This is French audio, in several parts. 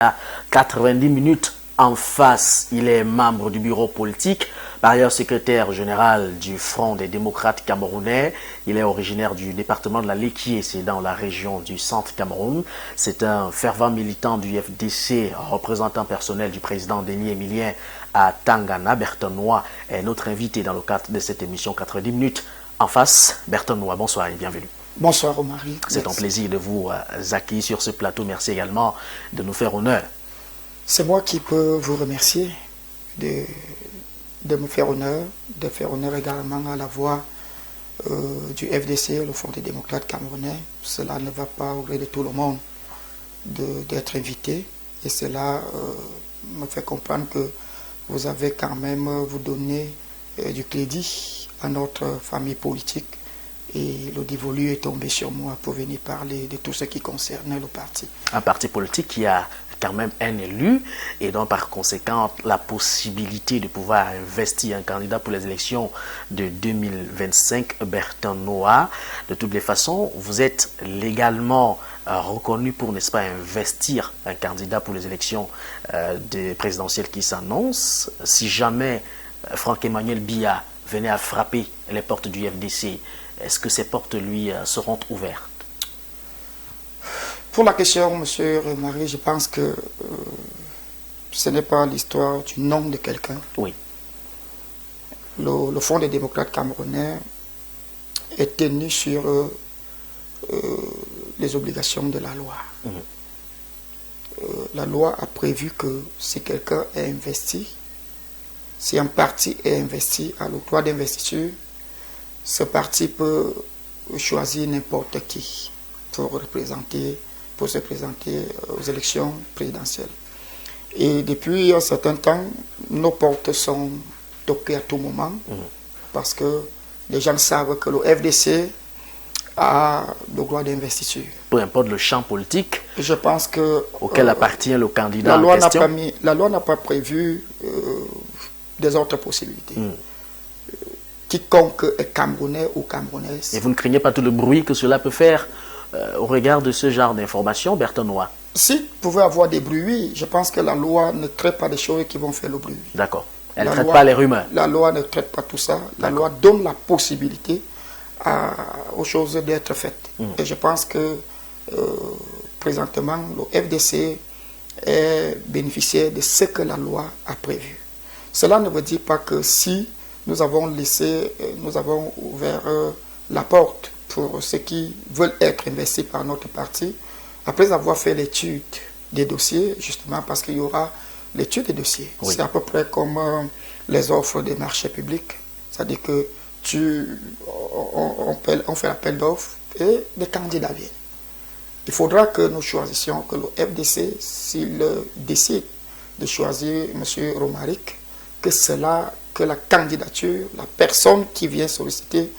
à 90 minutes en face. Il est membre du bureau politique, par ailleurs secrétaire général du Front des démocrates camerounais. Il est originaire du département de la Léquié, c'est dans la région du Centre Cameroun. C'est un fervent militant du FDC, représentant personnel du président Denis Emilien à Tangana. Bertonois est notre invité dans le cadre de cette émission 90 minutes en face. Bertonois, bonsoir et bienvenue. Bonsoir Omari. C'est un plaisir de vous accueillir sur ce plateau. Merci également de nous faire honneur. C'est moi qui peux vous remercier de me faire honneur, de faire honneur également à la voix du FDC, le Front des démocrates camerounais. Cela ne va pas au gré de tout le monde d'être invité. Et cela me fait comprendre que vous avez quand même vous donné du crédit à notre famille politique. Et le dévolu est tombé sur moi pour venir parler de tout ce qui concernait le parti. Un parti politique qui a quand même un élu et donc par conséquent la possibilité de pouvoir investir un candidat pour les élections de 2025, Bertonois. De toutes les façons, vous êtes légalement reconnu pour, n'est-ce pas, investir un candidat pour les élections présidentielles qui s'annoncent. Si jamais Franck-Emmanuel Biya venait à frapper les portes du FDC, est-ce que ces portes lui seront ouvertes? Pour la question, monsieur Marie, je pense que ce n'est pas l'histoire du nom de quelqu'un. Oui. Le Front des démocrates camerounais est tenu sur les obligations de la loi. La loi a prévu que si quelqu'un est investi, si un parti est investi à l'octroi d'investiture, ce parti peut choisir n'importe qui pour se présenter aux élections présidentielles. Et depuis un certain temps, nos portes sont toquées à tout moment parce que les gens savent que le FDC a le droit d'investiture. Peu importe le champ politique, je pense que, auquel appartient le candidat en question. La loi n'a pas prévu des autres possibilités. Quiconque est camerounais ou camerounaise. Et vous ne craignez pas tout le bruit que cela peut faire au regard de ce genre d'informations, Bertonois? Si vous pouvez avoir des bruits, oui, je pense que la loi ne traite pas des choses qui vont faire le bruit. D'accord. Elle ne traite pas les rumeurs. La loi ne traite pas tout ça. La loi donne la possibilité aux choses d'être faites. Et je pense que présentement, le FDC est bénéficiaire de ce que la loi a prévu. Cela ne veut dire pas que si nous avons ouvert la porte pour ceux qui veulent être investis par notre parti, après avoir fait l'étude des dossiers, justement parce qu'il y aura l'étude des dossiers. Oui. C'est à peu près comme les offres des marchés publics. C'est-à-dire que on fait l'appel d'offres et des candidats viennent. Il faudra que nous choisissions, que le FDC, s'il décide de choisir M. Romaric, que la candidature, la personne qui vient solliciter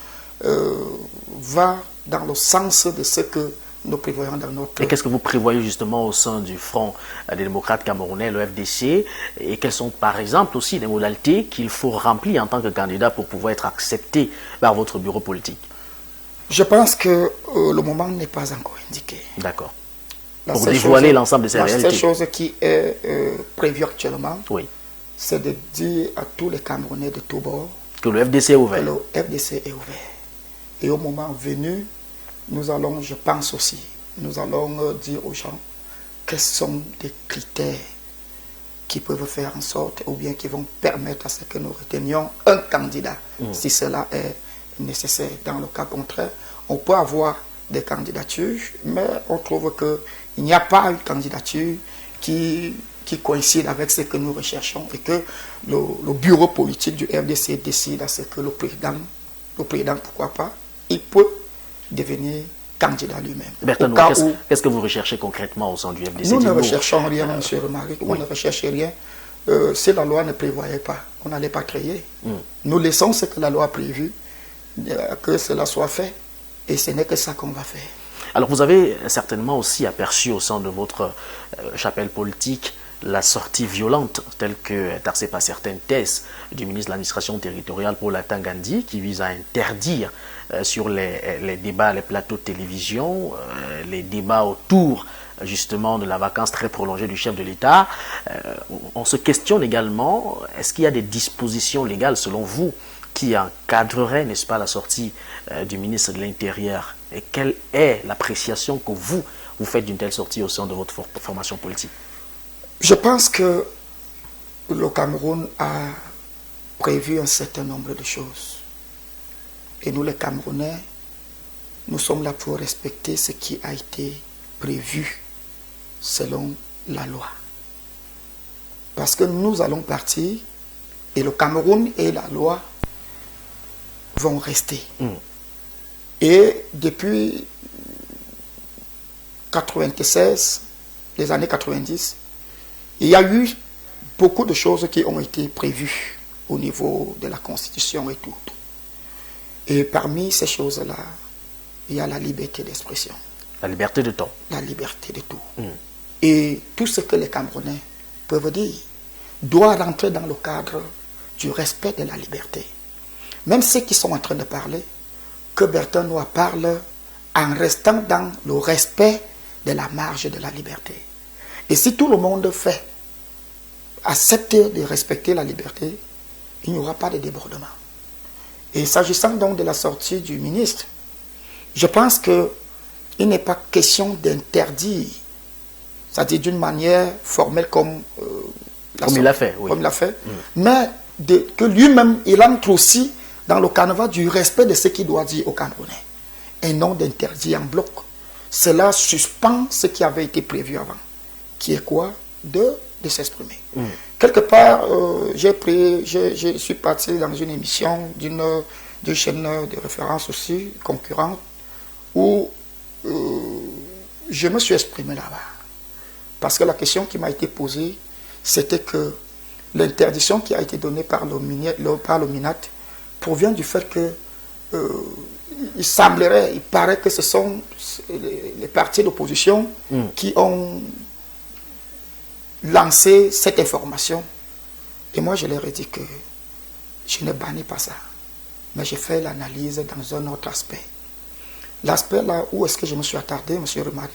va dans le sens de ce que nous prévoyons dans notre... Et qu'est-ce que vous prévoyez justement au sein du Front des démocrates camerounais, le FDC, et quelles sont par exemple aussi les modalités qu'il faut remplir en tant que candidat pour pouvoir être accepté par votre bureau politique? Je pense que le moment n'est pas encore indiqué. D'accord. Pour dévoiler l'ensemble de ces réalités. La seule chose qui est prévue actuellement, oui, c'est de dire à tous les Camerounais de tous bords que le FDC est ouvert. Que le FDC est ouvert. Et au moment venu, nous allons, je pense aussi, nous allons dire aux gens quels sont les critères qui peuvent faire en sorte, ou bien qui vont permettre à ce que nous retenions un candidat, si cela est nécessaire. Dans le cas contraire, on peut avoir des candidatures, mais on trouve qu'il n'y a pas une candidature qui coïncide avec ce que nous recherchons et que le bureau politique du FDC décide à ce que le président, pourquoi pas, il peut devenir candidat lui-même. Bertonois, qu'est-ce que vous recherchez concrètement au sein du FDC? Nous ne recherchons rien, M. Romaric, on ne recherche rien. Si la loi ne prévoyait pas, on n'allait pas créer. Nous laissons ce que la loi a prévu, que cela soit fait, et ce n'est que ça qu'on va faire. Alors vous avez certainement aussi aperçu au sein de votre chapelle politique la sortie violente telle que taxée par certaines thèses du ministre de l'administration territoriale Paul Atanga-Ndi qui vise à interdire sur les débats, les plateaux de télévision, les débats autour justement de la vacance très prolongée du chef de l'État. On se questionne également, est-ce qu'il y a des dispositions légales selon vous qui encadreraient, n'est-ce pas, la sortie du ministre de l'Intérieur? Et quelle est l'appréciation que vous faites d'une telle sortie au sein de votre formation politique? Je pense que le Cameroun a prévu un certain nombre de choses. Et nous, les Camerounais, nous sommes là pour respecter ce qui a été prévu selon la loi. Parce que nous allons partir et le Cameroun et la loi vont rester. Et depuis 96, les années 90, il y a eu beaucoup de choses qui ont été prévues au niveau de la Constitution et tout. Et parmi ces choses-là, il y a la liberté d'expression. La liberté de ton. La liberté de tout. Et tout ce que les Camerounais peuvent dire doit rentrer dans le cadre du respect de la liberté. Même ceux qui sont en train de parler, que Bertin Noir parle en restant dans le respect de la marge de la liberté. Et si tout le monde accepte de respecter la liberté, il n'y aura pas de débordement. Et s'agissant donc de la sortie du ministre, je pense qu'il n'est pas question d'interdire, c'est-à-dire d'une manière formelle comme il l'a fait, oui. Comme il l'a fait, mais que lui-même, il entre aussi dans le canevas du respect de ce qu'il doit dire aux Camerounais, et non d'interdire en bloc. Cela suspend ce qui avait été prévu avant, qui est quoi? De s'exprimer. Quelque part, je suis parti dans une émission d'une chaîne de référence aussi, concurrente, où je me suis exprimé là-bas. Parce que la question qui m'a été posée, c'était que l'interdiction qui a été donnée par le MINAT provient du fait que il paraît que ce sont les partis d'opposition qui ont lancé cette information. Et moi, je leur ai dit que je ne bannis pas ça. Mais j'ai fait l'analyse dans un autre aspect. L'aspect là où est-ce que je me suis attardé, M. Romaric,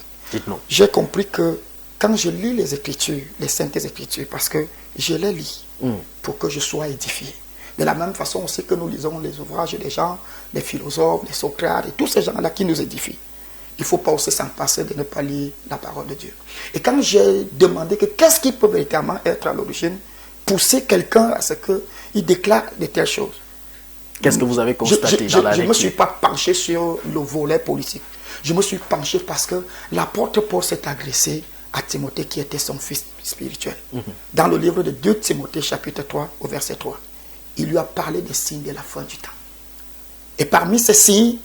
j'ai compris que quand je lis les Écritures, les Saintes Écritures, parce que je les lis pour que je sois édifié. De la même façon aussi que nous lisons les ouvrages des gens, les philosophes, les Socrates, et tous ces gens-là qui nous édifient. Il ne faut pas aussi s'en passer de ne pas lire la parole de Dieu. Et quand j'ai demandé que qu'est-ce qui peut véritablement être à l'origine, pousser quelqu'un à ce qu'il déclare de telles choses. Qu'est-ce que vous avez constaté dans la lecture? Je ne me suis pas penché sur le volet politique. Je me suis penché parce que l'apôtre Paul s'est agressé à Timothée qui était son fils spirituel. Dans le livre de 2 Timothée chapitre 3 au verset 3, il lui a parlé des signes de la fin du temps. Et parmi ces signes,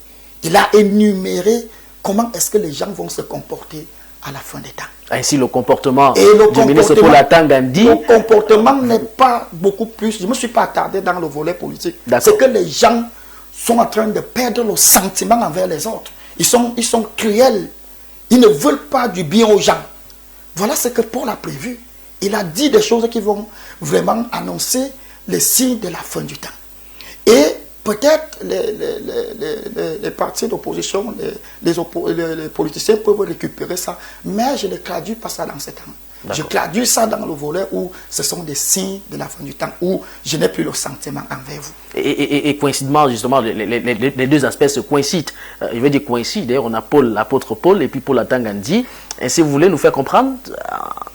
il a énuméré comment est-ce que les gens vont se comporter à la fin des temps. Ainsi, le comportement du ministre Paul Atanga-Ndi... Le comportement n'est pas beaucoup plus... Je ne me suis pas attardé dans le volet politique. C'est que les gens sont en train de perdre le sentiment envers les autres. Ils sont cruels. Ils ne veulent pas du bien aux gens. Voilà ce que Paul a prévu. Il a dit des choses qui vont vraiment annoncer les signes de la fin du temps. Et peut-être les partis d'opposition, les politiciens peuvent récupérer ça, mais je ne traduis pas ça dans ce temps. Je traduis ça dans le volet où ce sont des signes de la fin du temps, où je n'ai plus le sentiment envers vous. Et coïncidement, justement, les deux aspects se coïncident. Je veux dire coïncident. D'ailleurs, on a l'apôtre Paul et puis Paul Atanga-Ndi. Et si vous voulez nous faire comprendre,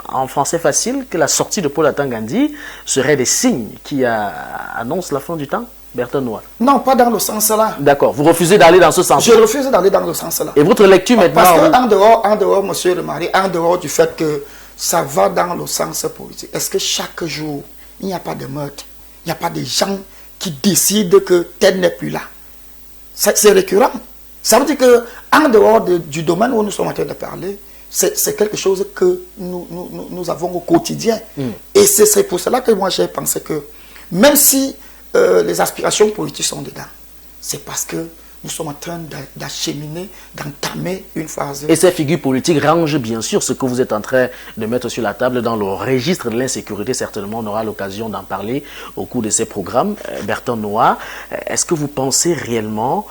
en français facile, que la sortie de Paul Atanga-Ndi serait des signes qui annoncent la fin du temps, Bertin Noir? Non, pas dans le sens là. D'accord. Vous refusez d'aller dans ce sens? Je refuse d'aller dans le sens là. Et votre lecture maintenant? Parce qu'en dehors, monsieur le mari, en dehors du fait que ça va dans le sens politique, est-ce que chaque jour, il n'y a pas de meurtre? Il n'y a pas de gens qui décident que tel n'est plus là? C'est récurrent. Ça veut dire qu'en dehors du domaine où nous sommes en train de parler, c'est quelque chose que nous avons au quotidien. Et c'est pour cela que moi j'ai pensé que même si les aspirations politiques sont dedans, c'est parce que nous sommes en train d'acheminer, d'entamer une phase. Et ces figures politiques rangent bien sûr ce que vous êtes en train de mettre sur la table dans le registre de l'insécurité. Certainement, on aura l'occasion d'en parler au cours de ces programmes. Bertrand Noah, est-ce que vous pensez réellement,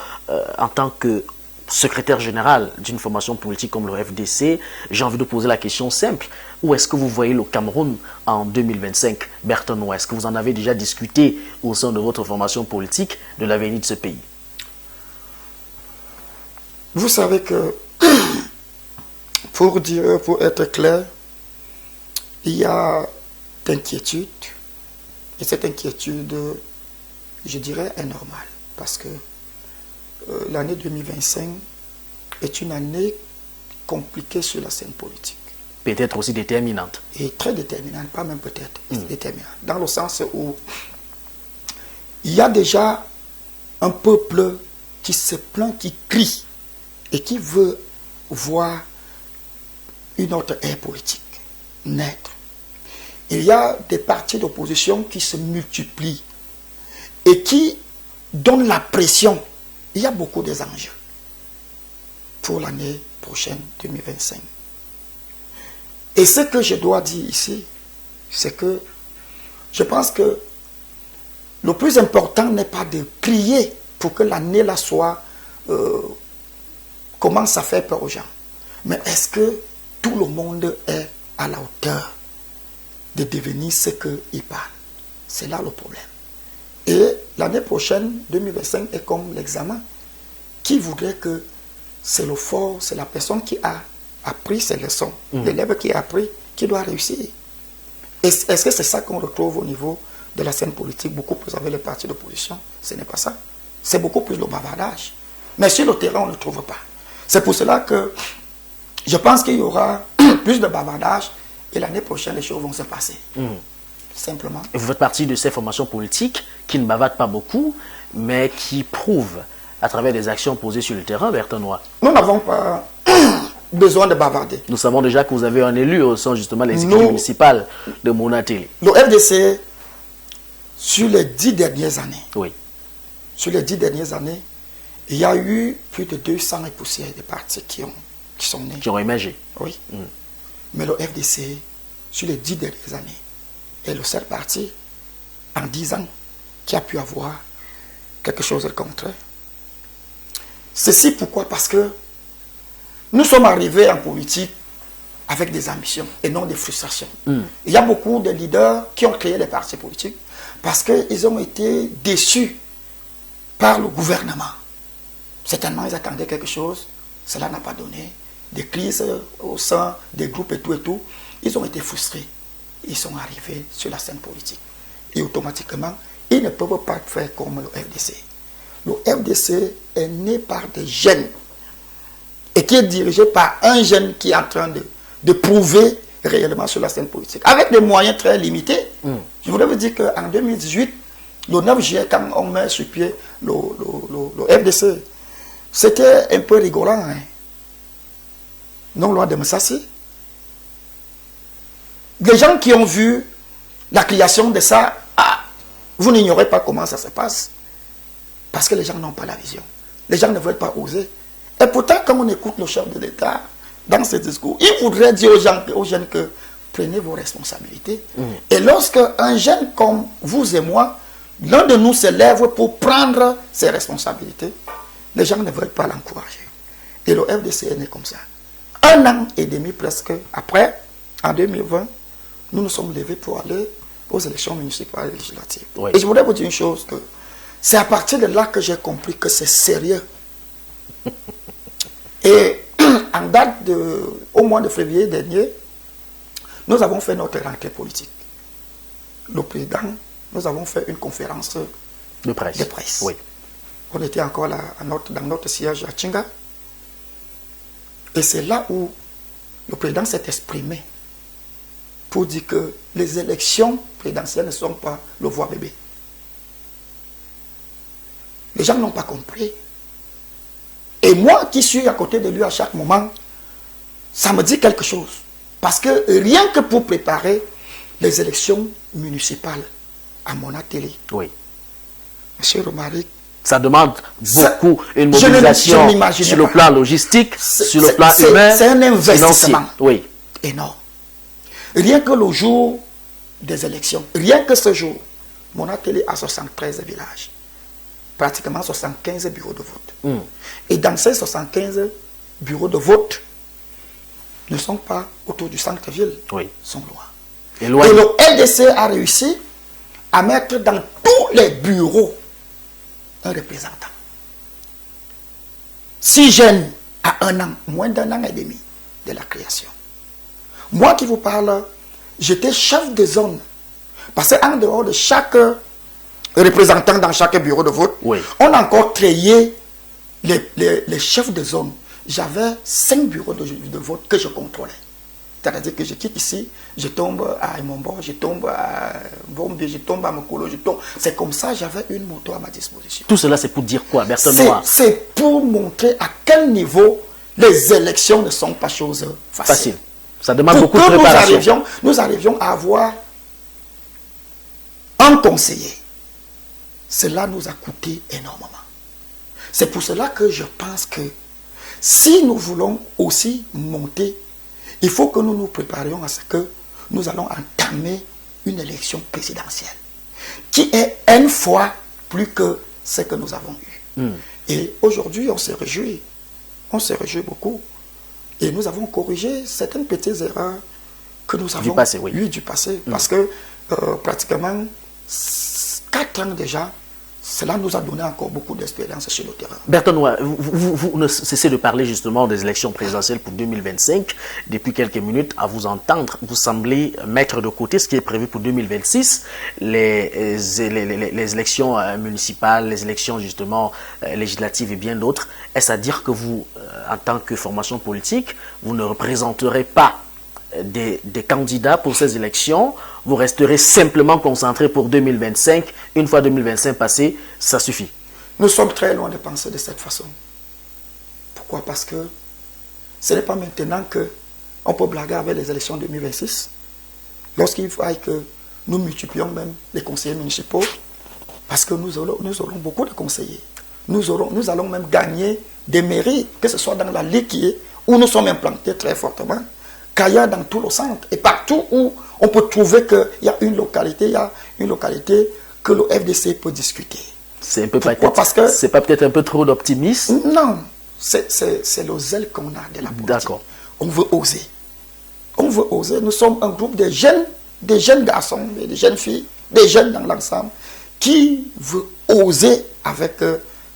en tant que secrétaire général d'une formation politique comme le FDC, j'ai envie de poser la question simple. Où est-ce que vous voyez le Cameroun en 2025, Bertrand Noah? Est-ce que vous en avez déjà discuté au sein de votre formation politique de l'avenir de ce pays? Vous savez que, pour être clair, il y a d'inquiétude. Et cette inquiétude, je dirais, est normale. Parce que l'année 2025 est une année compliquée sur la scène politique. Peut-être aussi déterminante. Et très déterminante, pas même peut-être, déterminante. Dans le sens où il y a déjà un peuple qui se plaint, qui crie et qui veut voir une autre ère politique naître. Il y a des partis d'opposition qui se multiplient et qui donnent la pression. Il y a beaucoup d'enjeux pour l'année prochaine, 2025. Et ce que je dois dire ici, c'est que je pense que le plus important n'est pas de crier pour que l'année là soit commence à faire peur aux gens. Mais est-ce que tout le monde est à la hauteur de devenir ce qu'il parle? C'est là le problème. Et l'année prochaine, 2025, est comme l'examen. Qui voudrait que c'est le fort, c'est la personne qui a appris ses leçons, l'élève qui a appris, qui doit réussir. Est-ce que c'est ça qu'on retrouve au niveau de la scène politique, beaucoup plus avec les partis d'opposition? Ce n'est pas ça. C'est beaucoup plus le bavardage. Mais sur le terrain, on ne trouve pas. C'est pour cela que je pense qu'il y aura plus de bavardage et l'année prochaine, les choses vont se passer. Simplement. Et vous faites partie de ces formations politiques qui ne bavardent pas beaucoup, mais qui prouvent à travers des actions posées sur le terrain, Bertrand Noah. Nous n'avons pas besoin de bavarder. Nous savons déjà que vous avez un élu au sein justement de l'exécutif municipal de Monateli. Le FDC, sur les 10 dernières années, oui. Sur les 10 dernières années, il y a eu plus de 200 et poussières de partis qui sont nés. Qui ont émergé. Oui. Mais le FDC, sur les 10 dernières années, est le seul parti, en 10 ans, qui a pu avoir quelque chose de contraire. Ceci pourquoi? Parce que nous sommes arrivés en politique avec des ambitions et non des frustrations. Il y a beaucoup de leaders qui ont créé les partis politiques parce qu'ils ont été déçus par le gouvernement. Certainement, ils attendaient quelque chose, cela n'a pas donné. Des crises au sein des groupes et tout. Ils ont été frustrés. Ils sont arrivés sur la scène politique. Et automatiquement, ils ne peuvent pas faire comme le FDC. Le FDC est né par des jeunes et qui est dirigé par un jeune qui est en train de prouver réellement sur la scène politique, avec des moyens très limités. Je voudrais vous dire qu'en 2018, le 9 juillet, quand on met sur pied le FDC, c'était un peu rigolant. Hein? Non loin de Messassi. Des gens qui ont vu la création de ça, vous n'ignorez pas comment ça se passe. Parce que les gens n'ont pas la vision. Les gens ne veulent pas oser. Et pourtant, quand on écoute le chef de l'État, dans ses discours, il voudrait dire aux jeunes que prenez vos responsabilités. Et lorsque un jeune comme vous et moi, l'un de nous se lève pour prendre ses responsabilités, les gens ne veulent pas l'encourager. Et le FDC est né comme ça. 1 an et demi presque après, en 2020, nous nous sommes levés pour aller aux élections municipales et législatives. Oui. Et je voudrais vous dire une chose, que c'est à partir de là que j'ai compris que c'est sérieux. Et en date au mois de février dernier, nous avons fait notre rentrée politique. Le président, nous avons fait une conférence de presse. Oui. On était encore là, dans notre siège à Tchinga. Et c'est là où le président s'est exprimé pour dire que les élections présidentielles ne sont pas le voie bébé. Les gens n'ont pas compris. Et moi qui suis à côté de lui à chaque moment, ça me dit quelque chose. Parce que rien que pour préparer les élections municipales à Monateli, oui. M. Romaric Ça demande beaucoup, une je mobilisation n'imaginais sur le pas. plan logistique, sur le plan C'est humain. un investissement financier. Oui. énorme. Rien que le jour des élections, rien que ce jour, mon atelier a 73 villages, pratiquement 75 bureaux de vote. Et dans ces 75 bureaux de vote, ne sont pas autour du centre-ville, Oui. sont loin. Et loin. Et le LDC a réussi à mettre dans tous les bureaux un représentant. Si jeune à un an, moins d'un an et demi de la création. Moi qui vous parle, j'étais chef de zone. Parce qu'en dehors de chaque représentant dans chaque bureau de vote, Oui. on a encore créé les chefs de zone. J'avais 5 bureaux de vote que je contrôlais. C'est-à-dire que je quitte ici, je tombe à Emombo, je tombe à Bombe, je tombe à Mokolo, je tombe. C'est comme ça, j'avais une moto à ma disposition. Tout cela, c'est pour dire quoi, Bertrand Noir? C'est pour montrer à quel niveau les élections ne sont pas choses faciles. Facile. Ça demande Pour beaucoup de que préparation. nous arrivions à avoir un conseiller. Cela nous a coûté énormément. C'est pour cela que je pense que si nous voulons aussi monter, il faut que nous nous préparions à ce que nous allons entamer une élection présidentielle qui est une fois plus que ce que nous avons eu. Et aujourd'hui, on se réjouit. On se réjouit beaucoup. Et nous avons corrigé certaines petites erreurs que nous avons passé, oui. eues du passé. Parce que pratiquement 4 ans déjà, cela nous a donné encore beaucoup d'expérience sur le terrain. Bertrand Noir, vous ne cessez de parler justement des élections présidentielles pour 2025. Depuis quelques minutes, à vous entendre, vous semblez mettre de côté ce qui est prévu pour 2026, les élections municipales, les élections justement législatives et bien d'autres. Est-ce à dire que vous, en tant que formation politique, vous ne représenterez pas des candidats pour ces élections, vous resterez simplement concentré pour 2025. Une fois 2025 passé, ça suffit. Nous sommes très loin de penser de cette façon. Pourquoi? Parce que ce n'est pas maintenant qu'on peut blaguer avec les élections 2026. Lorsqu'il faille que nous multiplions même les conseillers municipaux, parce que nous aurons beaucoup de conseillers. Nous allons même gagner des mairies, que ce soit dans la Liquier, où nous sommes implantés très fortement, qu'ailleurs dans tout le centre. Et partout où on peut trouver qu'il y a une localité, que le FDC peut discuter. C'est un peu Parce que c'est pas peut-être un peu trop d'optimisme. Non, c'est le zèle qu'on a de la politique. D'accord. On veut oser. On veut oser. Nous sommes un groupe de jeunes garçons, des jeunes filles, des jeunes dans l'ensemble, qui veut oser avec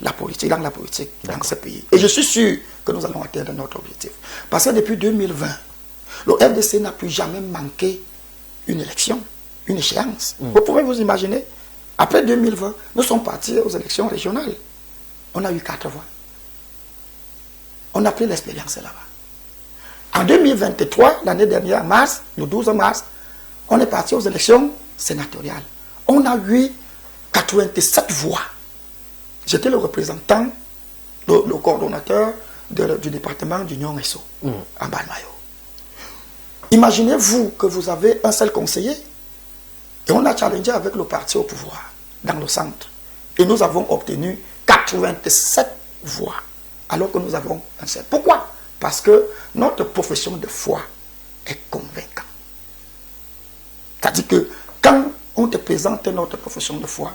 la politique, dans ce pays. Et je suis sûr que nous allons atteindre notre objectif. Parce que depuis 2020, le FDC n'a plus jamais manqué une élection, une échéance. Vous pouvez vous imaginer, après 2020, nous sommes partis aux élections régionales. On a eu 4 voix. On a pris l'expérience là-bas. En 2023, l'année dernière, mars, le 12 mars, on est parti aux élections sénatoriales. On a eu 87 voix. J'étais le représentant, le coordonnateur du département d'Union Esso, en Balmayo. Imaginez-vous que vous avez un seul conseiller et on a challengé avec le parti au pouvoir dans le centre. Et nous avons obtenu 87 voix alors que nous avons un seul. Pourquoi? Parce que notre profession de foi est convaincante. C'est-à-dire que quand on te présente notre profession de foi,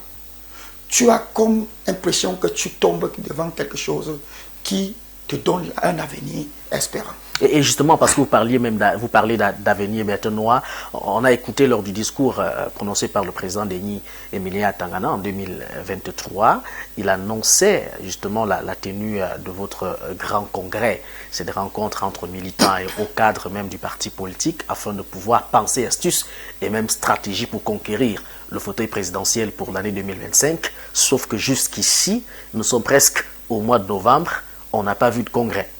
tu as comme impression que tu tombes devant quelque chose qui te donne un avenir espérant. Et justement, parce que vous parlez d'avenir, Bertrand Noir, on a écouté lors du discours prononcé par le président Denis Emilien Atangana en 2023, il annonçait justement la tenue de votre grand congrès. C'est des rencontres entre militants et au cadre même du parti politique afin de pouvoir penser astuces et même stratégies pour conquérir le fauteuil présidentiel pour l'année 2025. Sauf que jusqu'ici, nous sommes presque au mois de novembre, on n'a pas vu de congrès.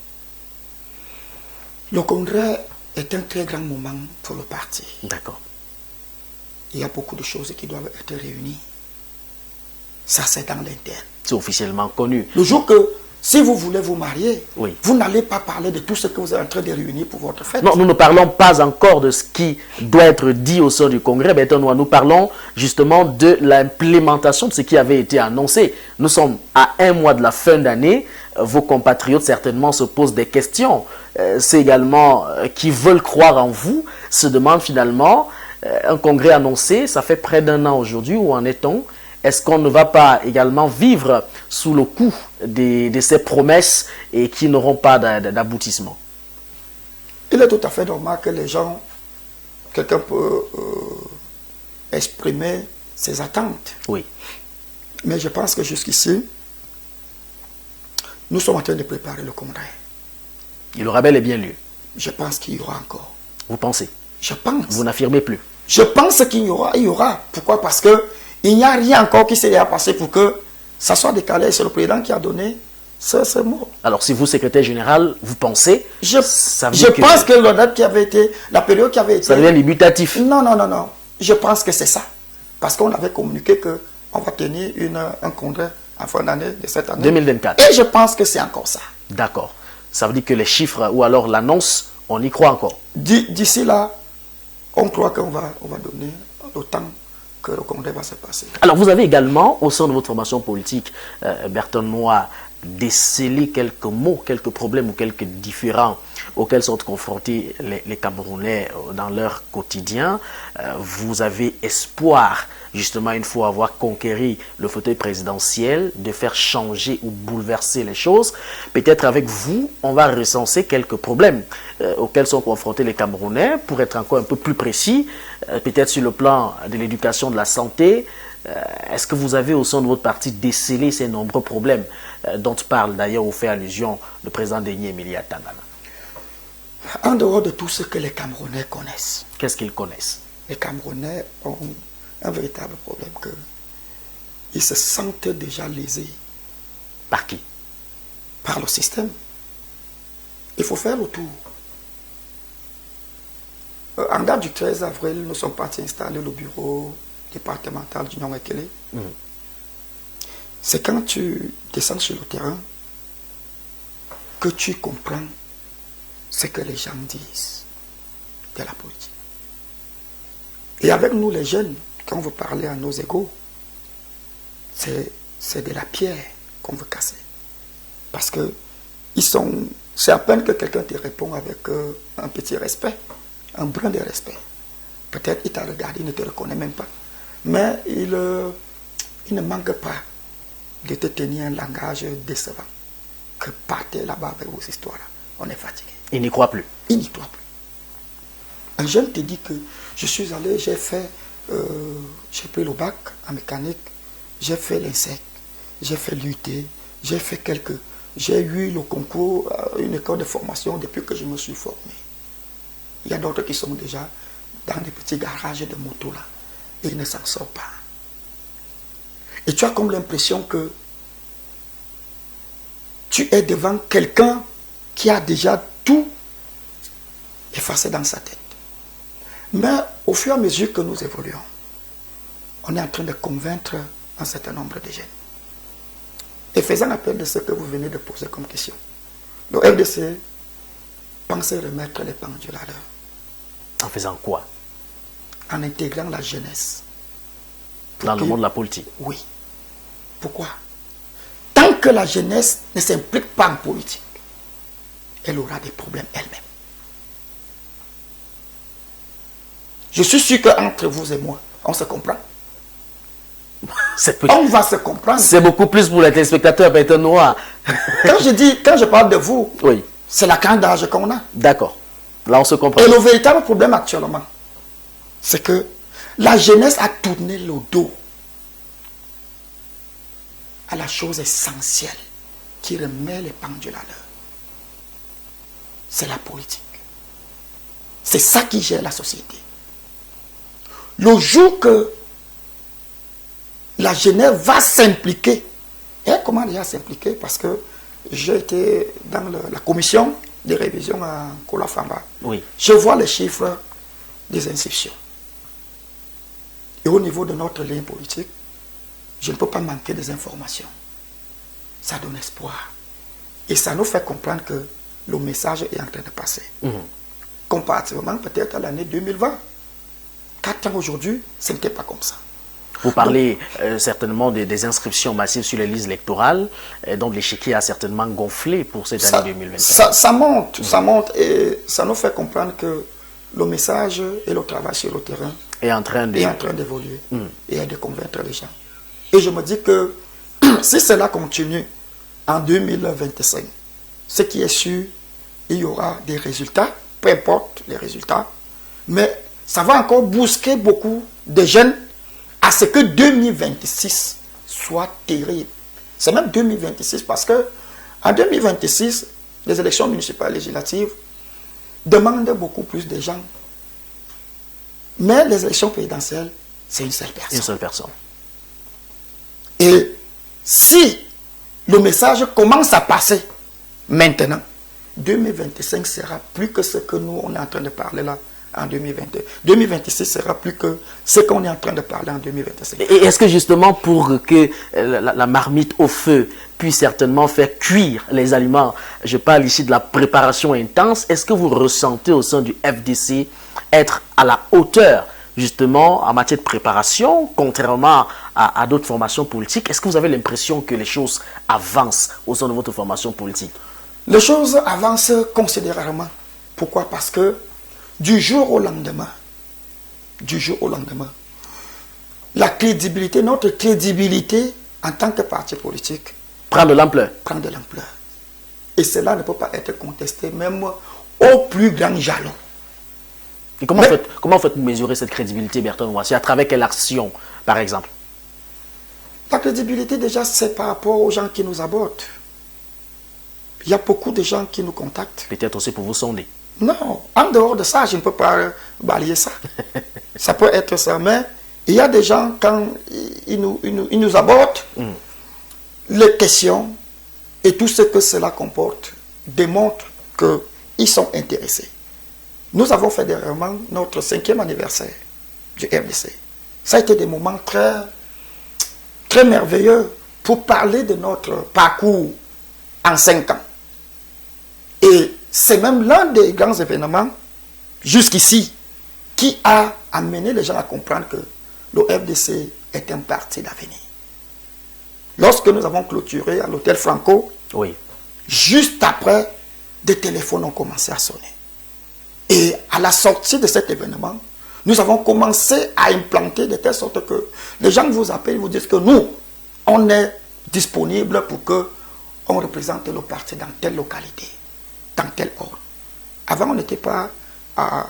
Le congrès est un très grand moment pour le parti. D'accord. Il y a beaucoup de choses qui doivent être réunies. Ça, c'est dans l'interne. C'est officiellement connu. Le jour que Si vous voulez vous marier, Oui. vous n'allez pas parler de tout ce que vous êtes en train de réunir pour votre fête. Non, nous ne parlons pas encore de ce qui doit être dit au sein du Congrès. Nous parlons justement de l'implémentation de ce qui avait été annoncé. Nous sommes à un mois de la fin d'année. Vos compatriotes certainement se posent des questions. C'est également qui veulent croire en vous, se demandent finalement, un Congrès annoncé, ça fait près d'un an aujourd'hui, où en est-on? Est-ce qu'on ne va pas également vivre sous le coup de ces promesses et qui n'auront pas d'aboutissement? Il est tout à fait normal que les gens, quelqu'un peut exprimer ses attentes. Oui. Mais je pense que jusqu'ici, nous sommes en train de préparer le Congrès. Il aura bel et bien lieu. Je pense qu'il y aura encore. Vous pensez? Je pense. Vous n'affirmez plus? Je pense qu'il y aura. Il y aura. Pourquoi? Parce que il n'y a rien encore qui s'est déjà passé pour que ça soit décalé. C'est le président qui a donné ce mot. Alors, si vous, secrétaire général, vous pensez... Je pense que la date qui avait été, la période qui avait été... Ça devient limitatif. Non, non, non, non. Je pense que c'est ça. Parce qu'on avait communiqué qu'on va tenir un congrès en fin d'année de cette année. 2024. Et je pense que c'est encore ça. D'accord. Ça veut dire que les chiffres ou alors l'annonce, on y croit encore. D'ici là, on croit qu'on va donner le temps que le congrès va se passer. Alors, vous avez également, au sein de votre formation politique, Berton Noir, déceler quelques mots, quelques problèmes ou quelques différends auxquels sont confrontés les Camerounais dans leur quotidien. Vous avez espoir, justement, une fois avoir conquéri le fauteuil présidentiel, de faire changer ou bouleverser les choses. Peut-être avec vous, on va recenser quelques problèmes auxquels sont confrontés les Camerounais, pour être encore un peu plus précis, peut-être sur le plan de l'éducation, de la santé. Est-ce que vous avez au sein de votre parti décelé ces nombreux problèmes dont parle d'ailleurs ou fait allusion le président Denis Emilia Tangana? En dehors de tout ce que les Camerounais connaissent. Qu'est-ce qu'ils connaissent? Les Camerounais ont un véritable problème que ils se sentent déjà lésés. Par qui? Par le système. Il faut faire le tour. En date du 13 avril, nous sommes partis installer le bureau départemental du Nyong-Ekele. C'est quand tu descends sur le terrain que tu comprends ce que les gens disent de la politique. Et avec nous les jeunes, quand vous parlez à nos égaux, c'est de la pierre qu'on veut casser. Parce que c'est à peine que quelqu'un te répond avec un petit respect, un brin de respect. Peut-être il t'a regardé, il ne te reconnaît même pas. Mais il ne manque pas de te tenir un langage décevant. Que partez là-bas avec vos histoires. On est fatigué. Il n'y croit plus. Il n'y croit plus. Un jeune te dit que je suis allé, j'ai pris le bac en mécanique, j'ai fait l'INSEC, j'ai fait l'UT, j'ai eu le concours à une école de formation depuis que je me suis formé. Il y a d'autres qui sont déjà dans des petits garages de motos là. Et ils ne s'en sortent pas. Et tu as comme l'impression que tu es devant quelqu'un qui a déjà tout effacé dans sa tête. Mais au fur et à mesure que nous évoluons, on est en train de convaincre un certain nombre de jeunes. Et faisant appel de ce que vous venez de poser comme question, le RDC pensait remettre les pendules à l'heure. En faisant quoi? En intégrant la jeunesse. Dans le monde de la politique? Oui. Pourquoi? Tant que la jeunesse ne s'implique pas en politique, elle aura des problèmes elle-même. Je suis sûr qu'entre vous et moi, on se comprend. On va se comprendre. C'est beaucoup plus pour les téléspectateurs Berton Noir. Quand je parle de vous, oui, c'est la grande d'âge qu'on a. D'accord. Là, on se comprend. Et le véritable problème actuellement, c'est que la jeunesse a tourné le dos à la chose essentielle qui remet les pendules à l'heure. C'est la politique. C'est ça qui gère la société. Le jour que la jeunesse va s'impliquer, et comment déjà s'impliquer? Parce que j'ai été dans la commission de révision à Kolafamba. Oui. Je vois les chiffres des inscriptions. Et au niveau de notre ligne politique, je ne peux pas manquer des informations. Ça donne espoir. Et ça nous fait comprendre que le message est en train de passer. Comparativement peut-être à l'année 2020. 4 ans aujourd'hui, ce n'était pas comme ça. Vous parlez certainement des inscriptions massives sur les listes électorales, donc l'échiquier a certainement gonflé pour cette année 2021. Ça monte et ça nous fait comprendre que le message et le travail sur le terrain est en train d'évoluer et de convaincre les gens. Et je me dis que si cela continue en 2025, ce qui est sûr, il y aura des résultats, peu importe les résultats, mais ça va encore bousquer beaucoup de jeunes à ce que 2026 soit terrible. C'est même 2026 parce que en 2026, les élections municipales et législatives demandent beaucoup plus de gens. Mais les élections présidentielles, c'est une seule personne. Une seule personne. Et si le message commence à passer maintenant, 2025 sera plus que ce que nous, on est en train de parler là en 2022. 2026 sera plus que ce qu'on est en train de parler en 2025. Et est-ce que justement pour que la marmite au feu puisse certainement faire cuire les aliments, je parle ici de la préparation intense, est-ce que vous ressentez au sein du FDC être à la hauteur justement en matière de préparation, contrairement à d'autres formations politiques? Est-ce que vous avez l'impression que les choses avancent au sein de votre formation politique? Les choses avancent considérablement. Pourquoi? Parce que du jour au lendemain, la crédibilité, notre crédibilité en tant que parti politique prend de l'ampleur. Et cela ne peut pas être contesté même au plus grand jalon. Et comment faites-vous mesurer cette crédibilité, Bertrand Ouassi? À travers quelle action, par exemple? La crédibilité, déjà, c'est par rapport aux gens qui nous abordent. Il y a beaucoup de gens qui nous contactent. Peut-être aussi pour vous sonder. Non, en dehors de ça, je ne peux pas balayer ça. Ça peut être ça, mais il y a des gens, quand ils nous abordent, les questions et tout ce que cela comporte démontrent qu'ils sont intéressés. Nous avons fait dernièrement notre 5e anniversaire du FDC. Ça a été des moments très, très merveilleux pour parler de notre parcours en 5 ans. Et c'est même l'un des grands événements jusqu'ici qui a amené les gens à comprendre que le FDC est un parti d'avenir. Lorsque nous avons clôturé à l'hôtel Franco, juste après, des téléphones ont commencé à sonner. Et à la sortie de cet événement, nous avons commencé à implanter de telle sorte que les gens vous appellent, vous disent que nous, on est disponible pour que on représente le parti dans telle localité, dans tel ordre. Avant, on n'était pas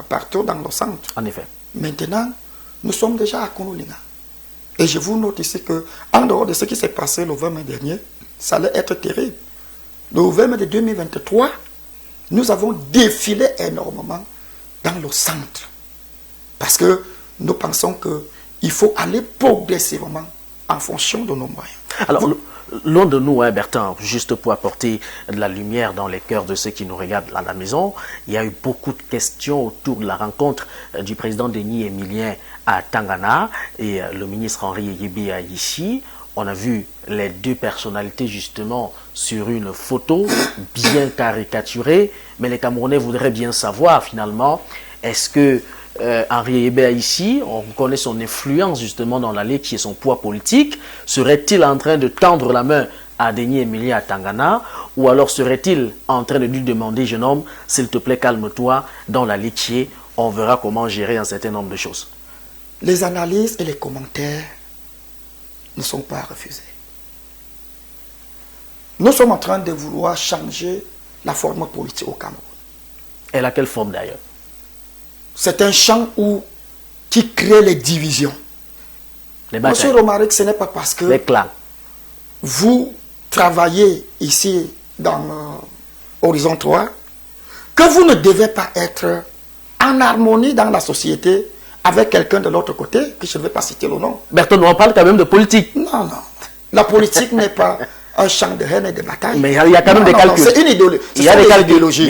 partout dans le centre. En effet. Maintenant, nous sommes déjà à Konoulinga. Et je vous note ici que, en dehors de ce qui s'est passé le 20 mai dernier, ça allait être terrible. Le 20 mai de 2023, nous avons défilé énormément dans le centre. Parce que nous pensons qu'il faut aller progressivement en fonction de nos moyens. Alors, loin de nous, Bertrand, juste pour apporter de la lumière dans les cœurs de ceux qui nous regardent à la maison, il y a eu beaucoup de questions autour de la rencontre du président Denis Emilien à Tangana et le ministre Henri Yébé à ici. On a vu les deux personnalités justement sur une photo bien caricaturée, mais les Camerounais voudraient bien savoir finalement, est-ce que Henri Yébé ici, on connaît son influence justement dans l'allée qui est son poids politique, serait-il en train de tendre la main à Denis Emilien à Tangana, ou alors serait-il en train de lui demander, jeune homme, s'il te plaît, calme-toi, dans la laitier, on verra comment gérer un certain nombre de choses. Les analyses et les commentaires ne sont pas refusés. Nous sommes en train de vouloir changer la forme politique au Cameroun. Et laquelle forme d'ailleurs? C'est un champ qui crée les divisions. Monsieur Romaric, ce n'est pas parce que les clans. Vous travaillez ici dans Horizon 3 que vous ne devez pas être en harmonie dans la société avec quelqu'un de l'autre côté, que je ne vais pas citer le nom. Bertrand, on parle quand même de politique. Non, non. La politique n'est pas un champ de haine et de bataille. Mais il y a quand même des calculs. C'est une idéologie. Il y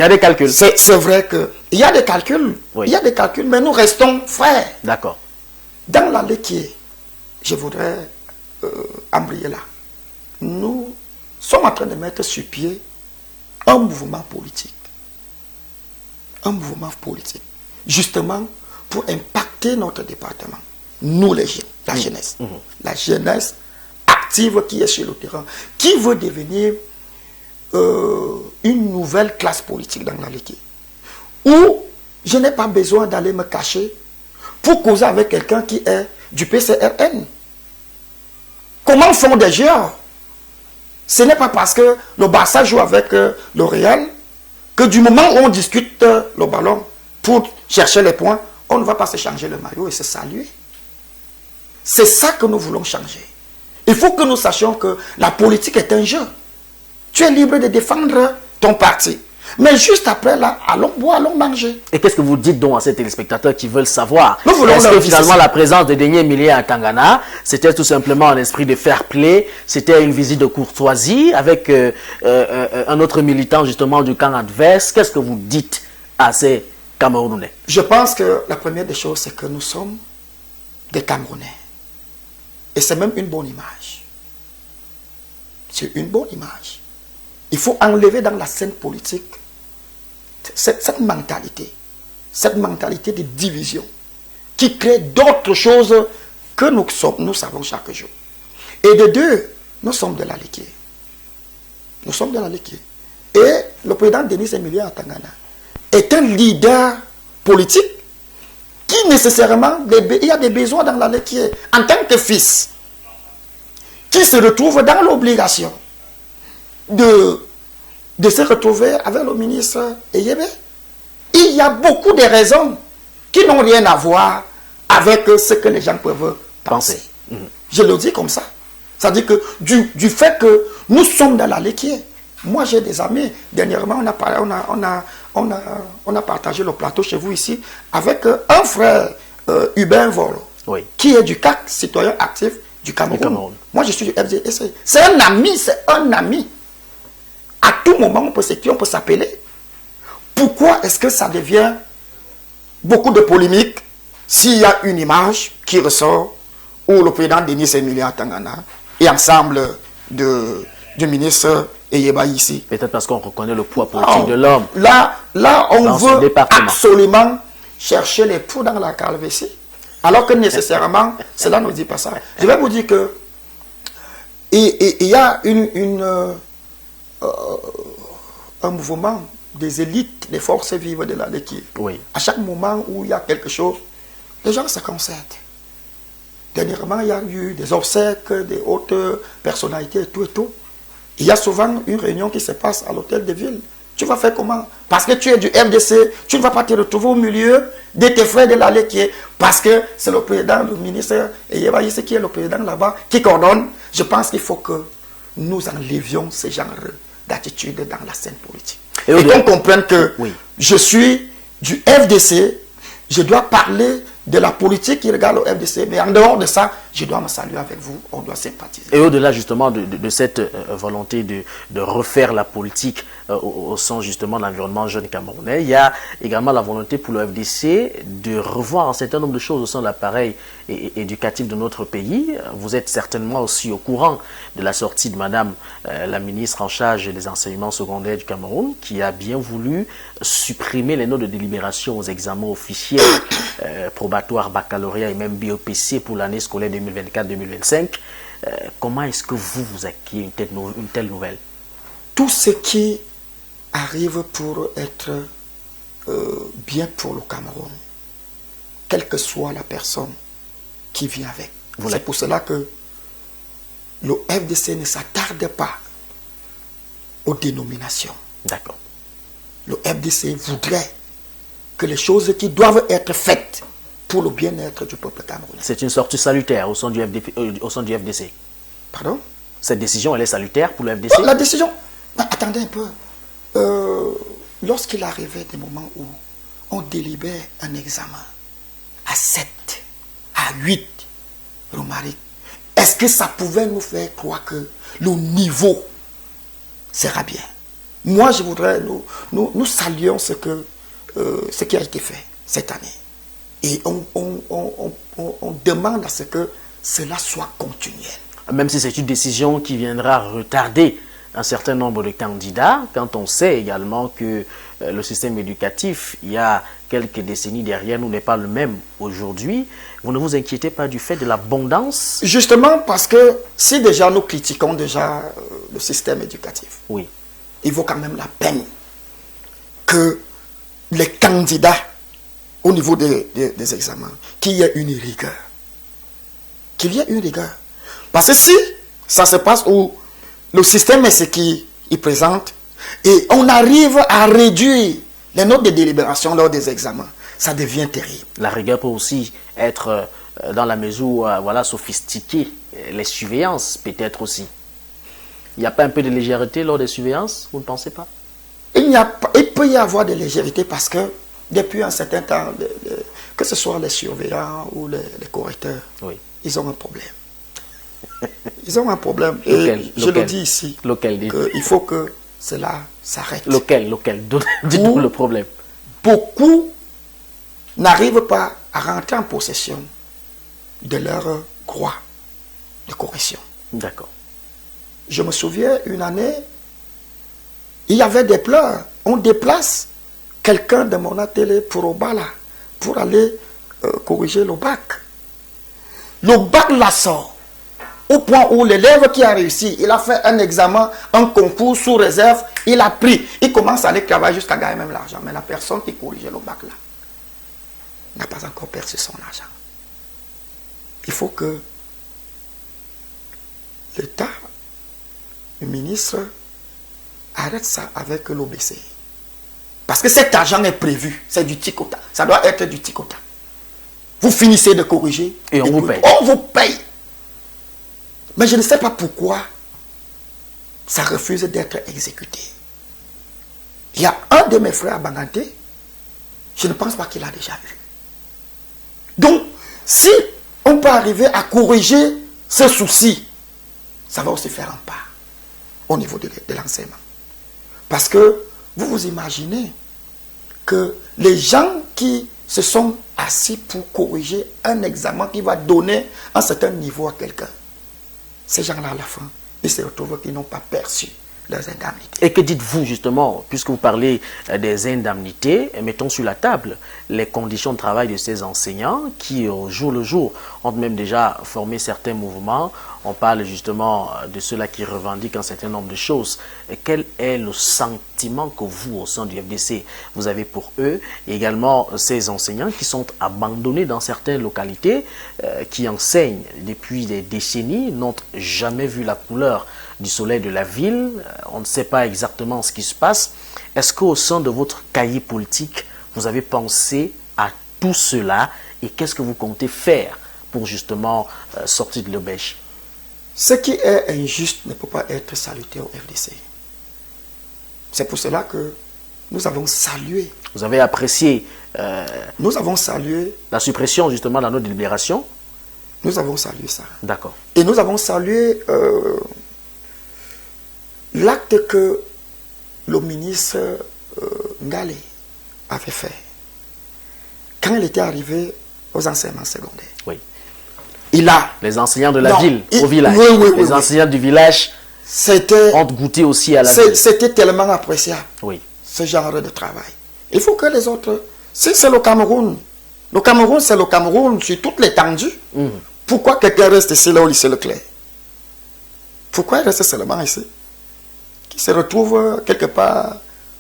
a des calculs. C'est vrai qu'il y a des calculs. Oui. Il y a des calculs, mais nous restons frères. D'accord. Dans la laitier, je voudrais embrayer là. Nous sommes en train de mettre sur pied un mouvement politique. Un mouvement politique. Justement, pour impacter notre département. Nous, les jeunes, la jeunesse. La jeunesse active qui est sur le terrain, qui veut devenir une nouvelle classe politique dans la Ligue. Où je n'ai pas besoin d'aller me cacher pour causer avec quelqu'un qui est du PCRN. Comment font des joueurs? Ce n'est pas parce que le Barça joue avec le Real que du moment où on discute le ballon pour chercher les points, on ne va pas se changer le maillot et se saluer. C'est ça que nous voulons changer. Il faut que nous sachions que la politique est un jeu. Tu es libre de défendre ton parti. Mais juste après, là, allons boire, allons manger. Et qu'est-ce que vous dites donc à ces téléspectateurs qui veulent savoir? Est-ce que finalement la présence de Denis Millier à Tangana, c'était tout simplement un esprit de fair play, c'était une visite de courtoisie avec un autre militant justement du camp adverse? Qu'est-ce que vous dites à ces Camerounais? Je pense que la première des choses, c'est que nous sommes des Camerounais. Et c'est même une bonne image. C'est une bonne image. Il faut enlever dans la scène politique cette mentalité de division qui crée d'autres choses que nous savons chaque jour. Et de deux, nous sommes de la Ligue. Nous sommes de la Ligue. Et le président Denis Emilien Tangana est un leader politique qui nécessairement, il y a des besoins dans la Ligue. En tant que fils, qui se retrouve dans l'obligation de se retrouver avec le ministre Eyebe. Il y a beaucoup de raisons qui n'ont rien à voir avec ce que les gens peuvent penser. Je le dis comme ça. C'est-à-dire que du fait que nous sommes dans la Ligue, moi j'ai des amis, dernièrement on a partagé le plateau chez vous ici avec un frère Hubert Vol, oui, qui est du CAC, citoyen actif du Cameroun. Moi je suis du FDC. C'est un ami, c'est un ami. À tout moment, on peut s'écrire, on peut s'appeler. Pourquoi est-ce que ça devient beaucoup de polémiques s'il y a une image qui ressort où le président Denis Emilien Tangana est ensemble du ministre Eyeba ici? Peut-être parce qu'on reconnaît le poids politique de l'homme. Là, on veut absolument chercher les poux dans la calvétie. Alors que nécessairement, cela ne dit pas ça. Je vais vous dire que il y a un mouvement des élites, des forces vives de la Ligue. Oui. À chaque moment où il y a quelque chose, les gens se concertent. Dernièrement, il y a eu des obsèques, des hautes personnalités et tout et tout. Il y a souvent une réunion qui se passe à l'hôtel de ville. Tu vas faire comment? Parce que tu es du FDC, tu ne vas pas te retrouver au milieu de tes frères de la Ligue, parce que c'est le président, le ministre, et il y a qui est le président là-bas, qui coordonne. Je pense qu'il faut que nous enlevions ce genre d'attitude dans la scène politique. Et qu'on comprenne que je suis du FDC, je dois parler de la politique qui regarde le FDC, mais en dehors de ça, je dois me saluer avec vous, on doit sympathiser. Et au-delà justement de cette volonté de refaire la politique au sens justement de l'environnement jeune camerounais, il y a également la volonté pour le FDC de revoir un certain nombre de choses au sein de l'appareil éducatif de notre pays. Vous êtes certainement aussi au courant de la sortie de Madame la ministre en charge des enseignements secondaires du Cameroun, qui a bien voulu supprimer les notes de délibération aux examens officiels probatoires, baccalauréat et même BEPC pour l'année scolaire 2024-2025. Comment est-ce que vous accueillez une telle nouvelle? Tout ce qui arrive pour être bien pour le Cameroun, quelle que soit la personne qui vient avec. C'est pour cela que le FDC ne s'attarde pas aux dénominations. D'accord. Le FDC voudrait que les choses qui doivent être faites pour le bien-être du peuple camerounais. C'est une sortie salutaire au sein du FDC. Pardon? Cette décision, elle est salutaire pour le FDC? La décision... Mais attendez un peu. Lorsqu'il arrivait des moments où on délibère un examen à 7, à 8, Romaric, est-ce que ça pouvait nous faire croire que le niveau sera bien? Moi, je voudrais... Nous saluons ce qui a été fait cette année. Et on demande à ce que cela soit continuel. Même si c'est une décision qui viendra retarder un certain nombre de candidats, quand on sait également que le système éducatif, il y a quelques décennies derrière nous, n'est pas le même aujourd'hui, vous ne vous inquiétez pas du fait de l'abondance? Justement parce que si déjà nous critiquons déjà le système éducatif, Oui. il vaut quand même la peine que les candidats au niveau des examens, qu'il y ait une rigueur. Qu'il y ait une rigueur. Parce que si ça se passe où le système est ce qu'il présente et on arrive à réduire les notes de délibération lors des examens, ça devient terrible. La rigueur peut aussi être dans la mesure où, voilà, sophistiquée. Les surveillances peut-être aussi. Il n'y a pas un peu de légèreté lors des surveillances, vous ne pensez pas? Il peut y avoir de légèreté parce que depuis un certain temps, que ce soit les surveillants ou les correcteurs, oui, ils ont un problème. Ils ont un problème. Lequel, et je le dis ici, il faut que cela s'arrête. Lequel? Dites-nous le problème. Beaucoup n'arrivent pas à rentrer en possession de leur droit de correction. D'accord. Je me souviens, une année, il y avait des pleurs. On déplace quelqu'un de mon atelier pour Obala, pour aller corriger le bac. Le bac la sort. Au point où l'élève qui a réussi, il a fait un examen, un concours sous réserve, il a pris. Il commence à aller travailler jusqu'à gagner même l'argent. Mais la personne qui corrigeait le bac là n'a pas encore perçu son argent. Il faut que l'État, le ministre, arrête ça avec l'OBC. Parce que cet argent est prévu, c'est du ticota. Ça doit être du ticota. Vous finissez de corriger et on vous paye. On vous paye. Mais je ne sais pas pourquoi ça refuse d'être exécuté. Il y a un de mes frères à Banganté, je ne pense pas qu'il a déjà vu. Donc, si on peut arriver à corriger ce souci, ça va aussi faire un pas au niveau de l'enseignement. Parce que vous vous imaginez que les gens qui se sont assis pour corriger un examen qui va donner un certain niveau à quelqu'un, ces gens-là, à la fin, ils se retrouvent qu'ils n'ont pas perçu leurs indemnités. Et que dites-vous justement, puisque vous parlez des indemnités, mettons sur la table les conditions de travail de ces enseignants qui, au jour le jour, ont même déjà formé certains mouvements. On parle justement de ceux-là qui revendiquent un certain nombre de choses. Et quel est le sentiment que vous, au sein du FDC, vous avez pour eux, et également ces enseignants qui sont abandonnés dans certaines localités, qui enseignent depuis des décennies, n'ont jamais vu la couleur du soleil de la ville, on ne sait pas exactement ce qui se passe. Est-ce qu'au sein de votre cahier politique, vous avez pensé à tout cela et qu'est-ce que vous comptez faire pour justement sortir de l'auberge? Ce qui est injuste ne peut pas être salué au FDC. C'est pour cela que nous avons salué. Vous avez apprécié nous avons salué la suppression justement de la note de libération? Nous avons salué ça. D'accord. Et nous avons salué l'acte que le ministre Ngale avait fait quand il était arrivé aux enseignements secondaires. Oui. Il a... Les enseignants de la ville, au village. Oui, les enseignants du village ont goûté aussi à la ville. C'était tellement appréciable, oui, ce genre de travail. Il faut que les autres... Si c'est le Cameroun c'est le Cameroun sur toute l'étendue. Pourquoi quelqu'un reste ici, là, au lycée Leclerc? Pourquoi il reste seulement ici? Qui se retrouve quelque part,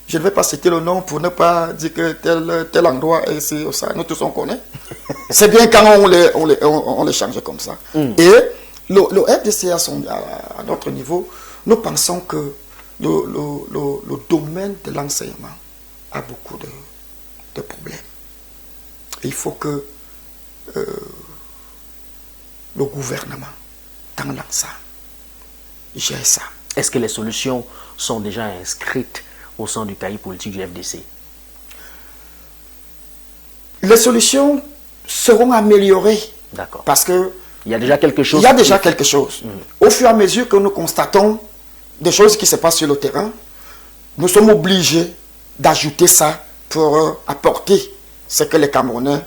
je ne vais pas citer le nom pour ne pas dire que tel endroit est ici ou ça, nous tous on connaît. C'est bien quand on les change comme ça. Et le FDC à notre niveau, nous pensons que le domaine de l'enseignement a beaucoup de problèmes. Il faut que le gouvernement, dans l'ensemble, gère ça. Est-ce que les solutions sont déjà inscrites au sein du cahier politique du FDC? Les solutions seront améliorées. D'accord. Parce que il y a déjà quelque chose. Il y a déjà quelque chose. Au fur et à mesure que nous constatons des choses qui se passent sur le terrain, nous sommes obligés d'ajouter ça pour apporter ce que les Camerounais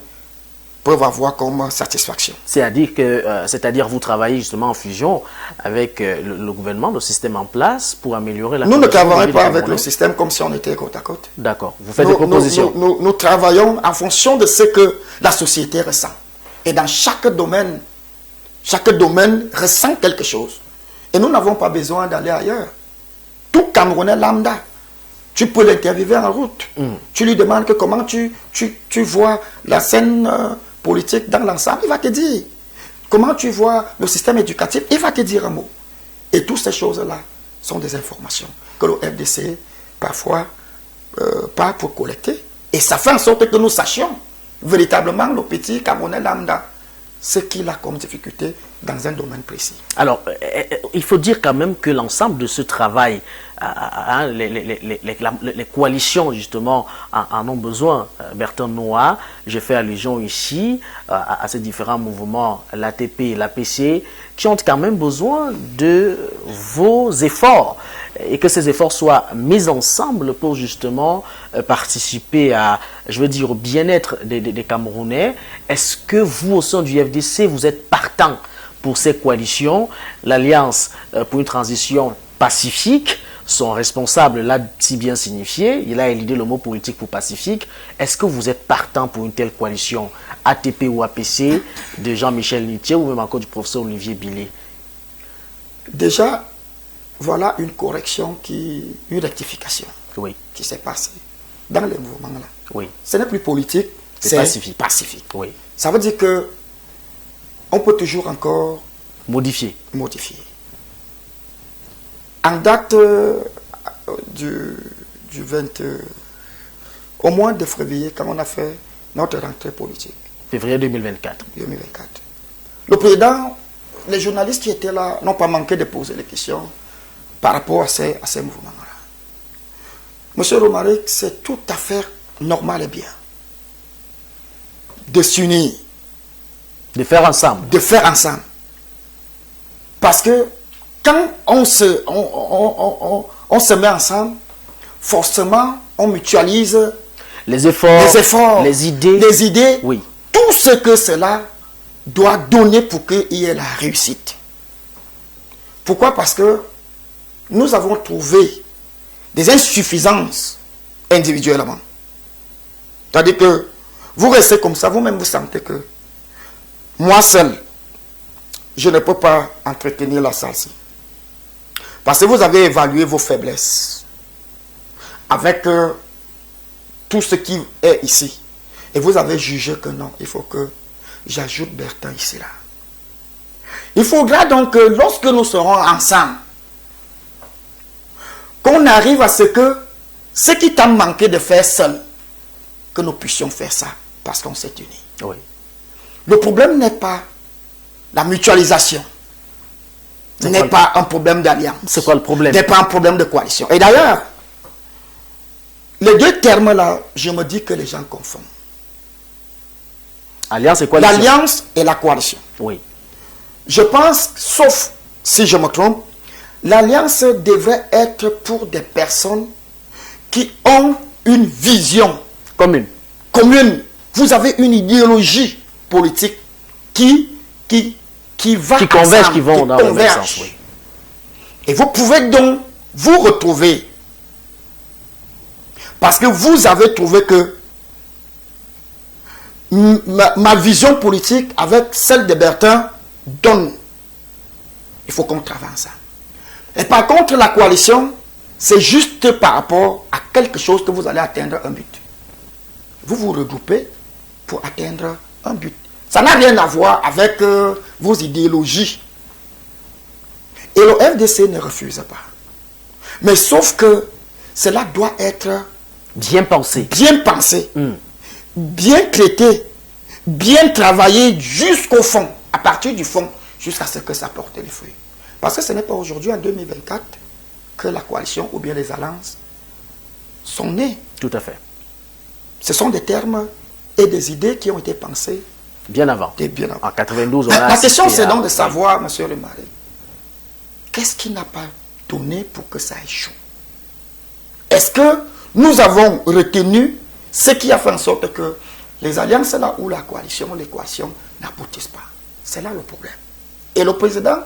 peuvent avoir comme satisfaction. C'est-à-dire vous travaillez justement en fusion avec le gouvernement, le système en place pour améliorer la Nous ne condition de vie travaillons des pas avec Camerounais. le système comme si on était côte à côte. D'accord. Vous faites des propositions. Nous travaillons en fonction de ce que la société ressent. Et dans chaque domaine ressent quelque chose. Et nous n'avons pas besoin d'aller ailleurs. Tout Camerounais lambda, tu peux l'interviewer en route. Tu lui demandes que comment tu vois la scène politique dans l'ensemble. Il va te dire. Comment tu vois le système éducatif. Il va te dire un mot. Et toutes ces choses-là sont des informations que le FDC, parfois, pas pour collecter. Et ça fait en sorte que nous sachions véritablement le petit Camerounais lambda ce qu'il a comme difficulté dans un domaine précis. Alors, il faut dire quand même que l'ensemble de ce travail, les coalitions justement en ont besoin. Bertrand Noah, j'ai fait allusion ici à ces différents mouvements, l'ATP et l'APC, qui ont quand même besoin de vos efforts et que ces efforts soient mis ensemble pour justement participer à, je veux dire, au bien-être des Camerounais. Est-ce que vous, au sein du FDC, vous êtes partant pour ces coalitions? L'Alliance pour une transition pacifique, son responsable l'a si bien signifié, il a élidé le mot politique pour pacifique. Est-ce que vous êtes partant pour une telle coalition ATP ou APC de Jean-Michel Nitier ou même encore du professeur Olivier Billet? Déjà, voilà une correction, une rectification qui s'est passée dans les mouvements-là. Oui. Ce n'est plus politique, c'est pacifique. Oui. Ça veut dire que on peut toujours encore modifier. En date du 20, au mois de février, quand on a fait notre rentrée politique. Février 2024. Le président, les journalistes qui étaient là n'ont pas manqué de poser des questions par rapport à ces mouvements-là. Monsieur Romaric, c'est tout à fait normal et bien de s'unir. De faire ensemble. Parce que quand on se met ensemble, forcément, on mutualise les efforts, les idées, oui. Tout ce que cela doit donner pour qu'il y ait la réussite. Pourquoi? Parce que nous avons trouvé des insuffisances individuellement. C'est-à-dire que vous restez comme ça, vous-même vous sentez que moi seul, je ne peux pas entretenir la salsa. Parce que vous avez évalué vos faiblesses avec tout ce qui est ici. Et vous avez jugé que non, il faut que j'ajoute Bertrand ici là. Il faudra donc que lorsque nous serons ensemble, qu'on arrive à ce que ce qui t'a manqué de faire seul, que nous puissions faire ça parce qu'on s'est unis. Oui. Le problème n'est pas la mutualisation. Ce n'est pas un problème d'alliance. C'est quoi le problème? Ce n'est pas un problème de coalition. Et d'ailleurs, les deux termes-là, je me dis que les gens confondent. Alliance et coalition. L'alliance et la coalition. Oui. Je pense, sauf si je me trompe, l'alliance devrait être pour des personnes qui ont une vision commune. Vous avez une idéologie politique qui va converge, ensemble, qui vont dans le même sens. Oui. Et vous pouvez donc vous retrouver. Parce que vous avez trouvé que ma vision politique avec celle de Bertrand donne. Il faut qu'on travaille ensemble. Et par contre, la coalition, c'est juste par rapport à quelque chose que vous allez atteindre un but. Vous vous regroupez pour atteindre un but. Ça n'a rien à voir avec vos idéologies. Et le FDC ne refuse pas. Mais sauf que cela doit être bien pensé, bien traité, bien travaillé jusqu'au fond, à partir du fond, jusqu'à ce que ça porte les fruits. Parce que ce n'est pas aujourd'hui, en 2024, que la coalition ou bien les alliances sont nées. Tout à fait. Ce sont des termes et des idées qui ont été pensées bien avant. En 92, on a la question, c'est donc de savoir, monsieur le Marais, qu'est-ce qui n'a pas donné pour que ça échoue? Est-ce que nous avons retenu ce qui a fait en sorte que Les alliances là où la coalition, l'équation n'aboutissent pas. C'est là le problème. Et le président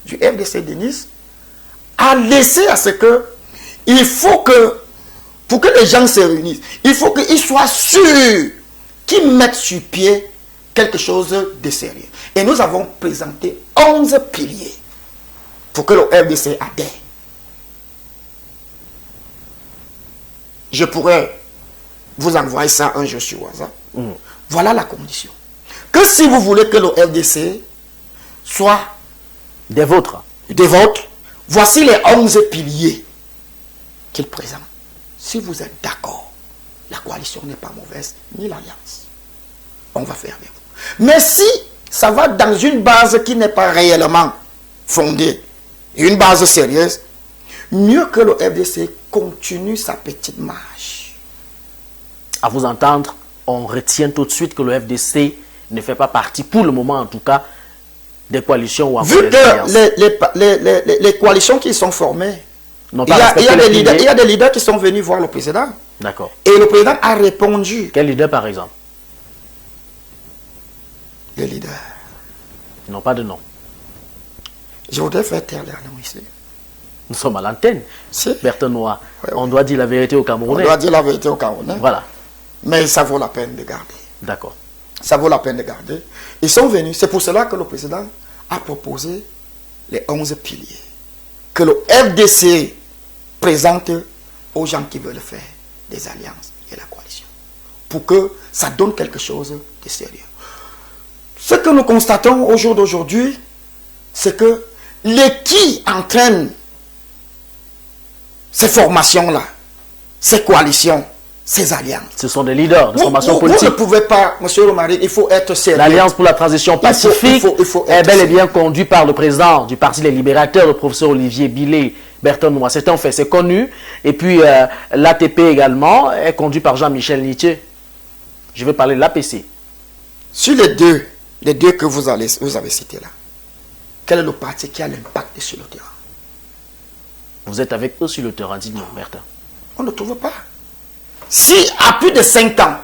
du FDC, Denis, a laissé à ce que, il faut que, pour que les gens se réunissent, il faut qu'ils soient sûrs qu'ils mettent sur pied quelque chose de sérieux. Et nous avons présenté 11 piliers pour que le FDC adhère. Je pourrais vous envoyer ça un jour sur WhatsApp. Voilà la condition. Que si vous voulez que le FDC soit des vôtres, voici les 11 piliers qu'il présente. Si vous êtes d'accord, la coalition n'est pas mauvaise, ni l'alliance. On va faire avec vous. Mais si ça va dans une base qui n'est pas réellement fondée, une base sérieuse, mieux que le FDC continue sa petite marche. À vous entendre, on retient tout de suite que le FDC ne fait pas partie, pour le moment en tout cas, des coalitions ou encore vu des alliances. Que les coalitions qui sont formées, il y a des leaders qui sont venus voir le président. D'accord. Et le président a répondu. Quel leader par exemple? Les leaders. Ils n'ont pas de nom. Je voudrais faire taire leur nom ici. Nous sommes à l'antenne. Si. Bertrand Noir. Ouais, on doit dire la vérité aux Camerounais. On doit dire la vérité aux Camerounais. Voilà. Mais ça vaut la peine de garder. D'accord. Ça vaut la peine de garder. Ils sont venus. C'est pour cela que le président a proposé les 11 piliers que le FDC présente aux gens qui veulent faire des alliances et la coalition. Pour que ça donne quelque chose de sérieux. Ce que nous constatons au jour d'aujourd'hui, c'est que les qui entraînent ces formations-là, ces coalitions, ces alliances. Ce sont des leaders de formation Vous politique. ne pouvez pas, monsieur Romaric, il faut être sérieux. L'Alliance pour la transition pacifique il faut est bel et bien conduite par le président du Parti des Libérateurs, le professeur Olivier Billet, Bertrand Noir. C'est un fait, c'est connu. Et puis l'ATP également est conduit par Jean-Michel Nietzsche. Je vais parler de l'APC. Sur les deux que vous avez cités là, quel est le parti qui a l'impact sur le terrain? Vous êtes avec eux sur le terrain, dites-nous, Bertrand. On ne trouve pas. Si à plus de 5 ans,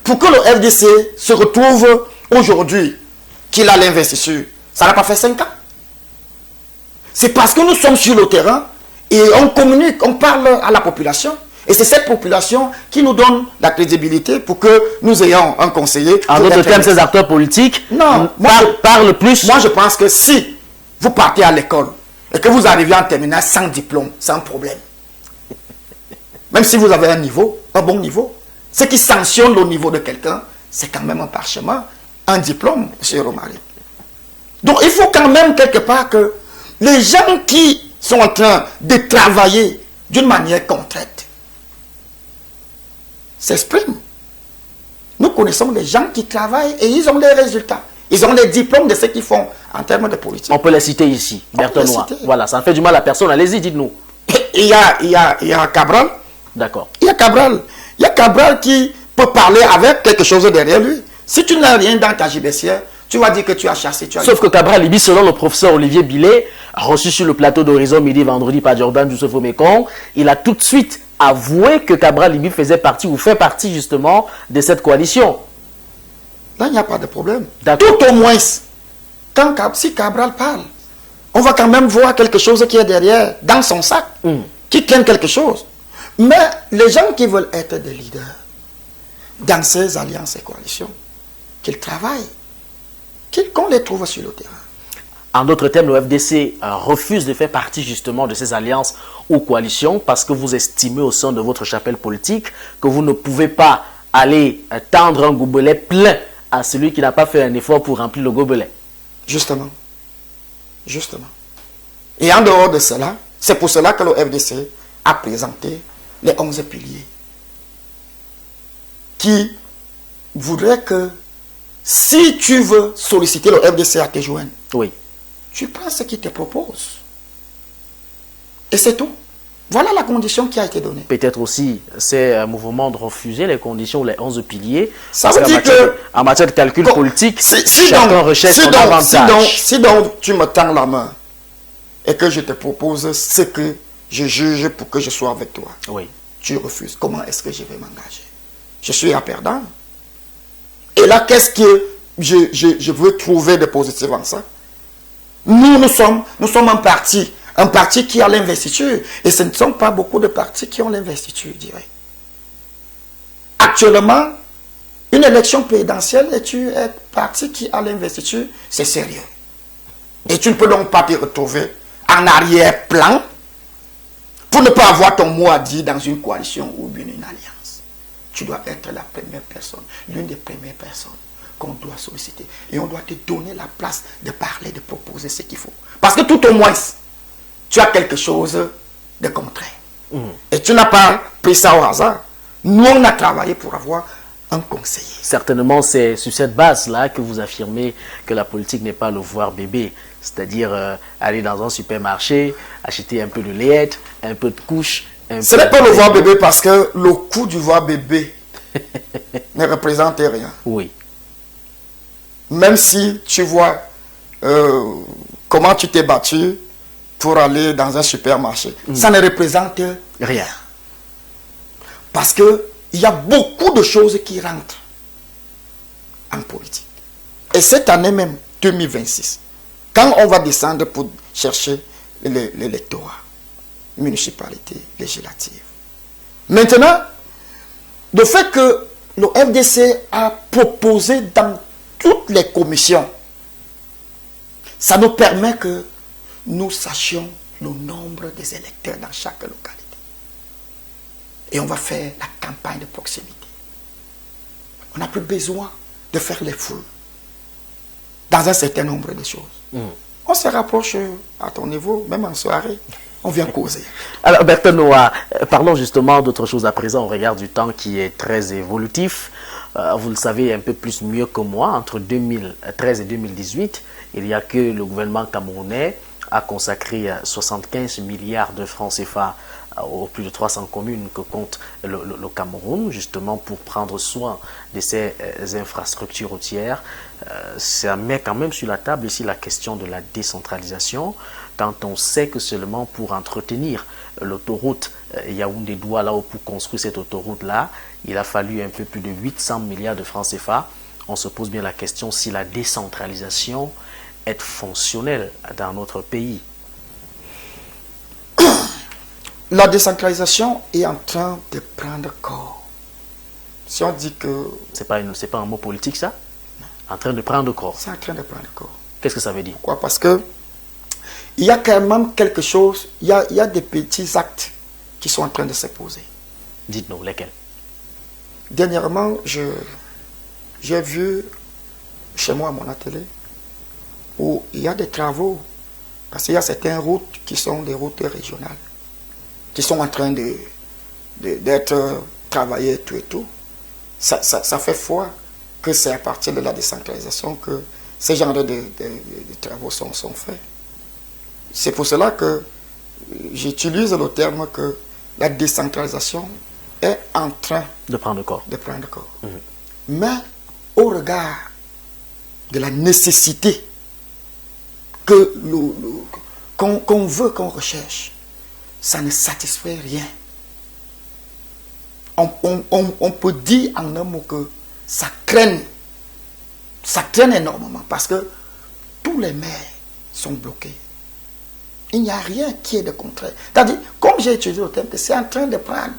pour que le FDC se retrouve aujourd'hui qu'il a l'investiture, ça n'a pas fait 5 ans. C'est parce que nous sommes sur le terrain et on communique, on parle à la population. Et c'est cette population qui nous donne la crédibilité pour que nous ayons un conseiller. En d'autres termes, ces acteurs politiques parlent plus. Moi, je pense que si vous partez à l'école et que vous arrivez en terminale sans diplôme, sans problème, même si vous avez un niveau, un bon niveau, ce qui sanctionne le niveau de quelqu'un, c'est quand même un parchemin, un diplôme, M. Romaric. Donc, il faut quand même quelque part que les gens qui sont en train de travailler d'une manière concrète s'expriment. Nous connaissons des gens qui travaillent et ils ont des résultats. Ils ont les diplômes de ce qu'ils font en termes de politique. On peut les citer ici, Bertrand Noir. Voilà, ça ne fait du mal à personne. Allez-y, dites-nous. Il y a Cabral. D'accord. Il y a Cabral. Il y a Cabral qui peut parler avec quelque chose derrière lui. Si tu n'as rien dans ta gibecière, tu vas dire que tu as chassé. Sauf que Cabral Libi, selon le professeur Olivier Billet, reçu sur le plateau d'Horizon Midi vendredi par Jordan Youssef Omekong, il a tout de suite avoué que Cabral Libi faisait partie ou fait partie justement de cette coalition. Là, il n'y a pas de problème. Tout au moins, si Cabral parle, on va quand même voir quelque chose qui est derrière, dans son sac, qui traîne quelque chose. Mais les gens qui veulent être des leaders dans ces alliances et coalitions, qu'ils travaillent, qu'on les trouve sur le terrain. En d'autres termes, le FDC refuse de faire partie justement de ces alliances ou coalitions parce que vous estimez au sein de votre chapelle politique que vous ne pouvez pas aller tendre un gobelet plein à celui qui n'a pas fait un effort pour remplir le gobelet. Justement. Justement. Et en dehors de cela, c'est pour cela que le FDC a présenté les 11 piliers qui voudraient que si tu veux solliciter le FDC à te joindre, oui, tu prends ce qu'il te propose. Et c'est tout. Voilà la condition qui a été donnée. Peut-être aussi, c'est un mouvement de refuser les conditions, les 11 piliers. Ça veut dire que... En matière de calcul politique, chacun recherche son avantage. Si donc tu me tends la main et que je te propose ce que je juge pour que je sois avec toi, oui, tu refuses. Comment est-ce que je vais m'engager? Je suis un perdant. Et là, qu'est-ce que je veux trouver de positif en ça? Nous sommes un parti qui a l'investiture. Et ce ne sont pas beaucoup de partis qui ont l'investiture, je dirais. Actuellement, une élection présidentielle et tu es parti qui a l'investiture, c'est sérieux. Et tu ne peux donc pas te retrouver en arrière-plan pour ne pas avoir ton mot à dire dans une coalition ou une alliance. Tu dois être la première personne, l'une des premières personnes qu'on doit solliciter. Et on doit te donner la place de parler, de proposer ce qu'il faut. Parce que tout au moins, tu as quelque chose de contraire. Et tu n'as pas pris ça au hasard. Nous, on a travaillé pour avoir un conseiller. Certainement, c'est sur cette base-là que vous affirmez que la politique n'est pas le voir bébé. C'est-à-dire aller dans un supermarché, acheter un peu de lait, un peu de couche. Ce n'est pas le voir bébé parce que le coût du voir bébé ne représente rien. Oui. Même si tu vois comment tu t'es battu pour aller dans un supermarché, ça ne représente Rien. Parce qu'il y a beaucoup de choses qui rentrent en politique. Et cette année même, 2026, quand on va descendre pour chercher l'électorat, municipalité, législative. Maintenant, le fait que le FDC a proposé dans toutes les commissions, ça nous permet que nous sachions le nombre des électeurs dans chaque localité. Et on va faire la campagne de proximité. On n'a plus besoin de faire les foules dans un certain nombre de choses. On se rapproche à ton niveau, même en soirée, on vient causer. Alors Bertrand Noah, parlons justement d'autre chose à présent. On regarde du temps qui est très évolutif. Vous le savez un peu plus mieux que moi, entre 2013 et 2018, il n'y a que le gouvernement camerounais a consacré 75 milliards de francs CFA aux plus de 300 communes que compte le Cameroun, justement pour prendre soin de ces infrastructures routières. Ça met quand même sur la table ici la question de la décentralisation, quand on sait que seulement pour entretenir l'autoroute Yaoundé-Douala, ou pour construire cette autoroute-là, il a fallu un peu plus de 800 milliards de francs CFA. On se pose bien la question si la décentralisation est fonctionnelle dans notre pays. La décentralisation est en train de prendre corps. Si on dit que... C'est pas un mot politique, ça? Non. En train de prendre corps. C'est en train de prendre corps. Qu'est-ce que ça veut dire? Pourquoi? Parce que il y a quand même quelque chose, il y a des petits actes qui sont en train de se poser. Dites-nous, lesquels? Dernièrement, j'ai vu chez moi à mon atelier où il y a des travaux, parce qu'il y a certaines routes qui sont des routes régionales, qui sont en train d'être travaillées tout et tout. Ça fait foi que c'est à partir de la décentralisation que ces genres de travaux sont faits. C'est pour cela que j'utilise le terme que la décentralisation est en train de prendre corps. Mais au regard de la nécessité qu'on veut, qu'on recherche, ça ne satisfait rien. On peut dire en un mot que ça traîne énormément parce que tous les maires sont bloqués. Il n'y a rien qui est de contraire. C'est-à-dire, comme j'ai utilisé le terme, que c'est en train de prendre.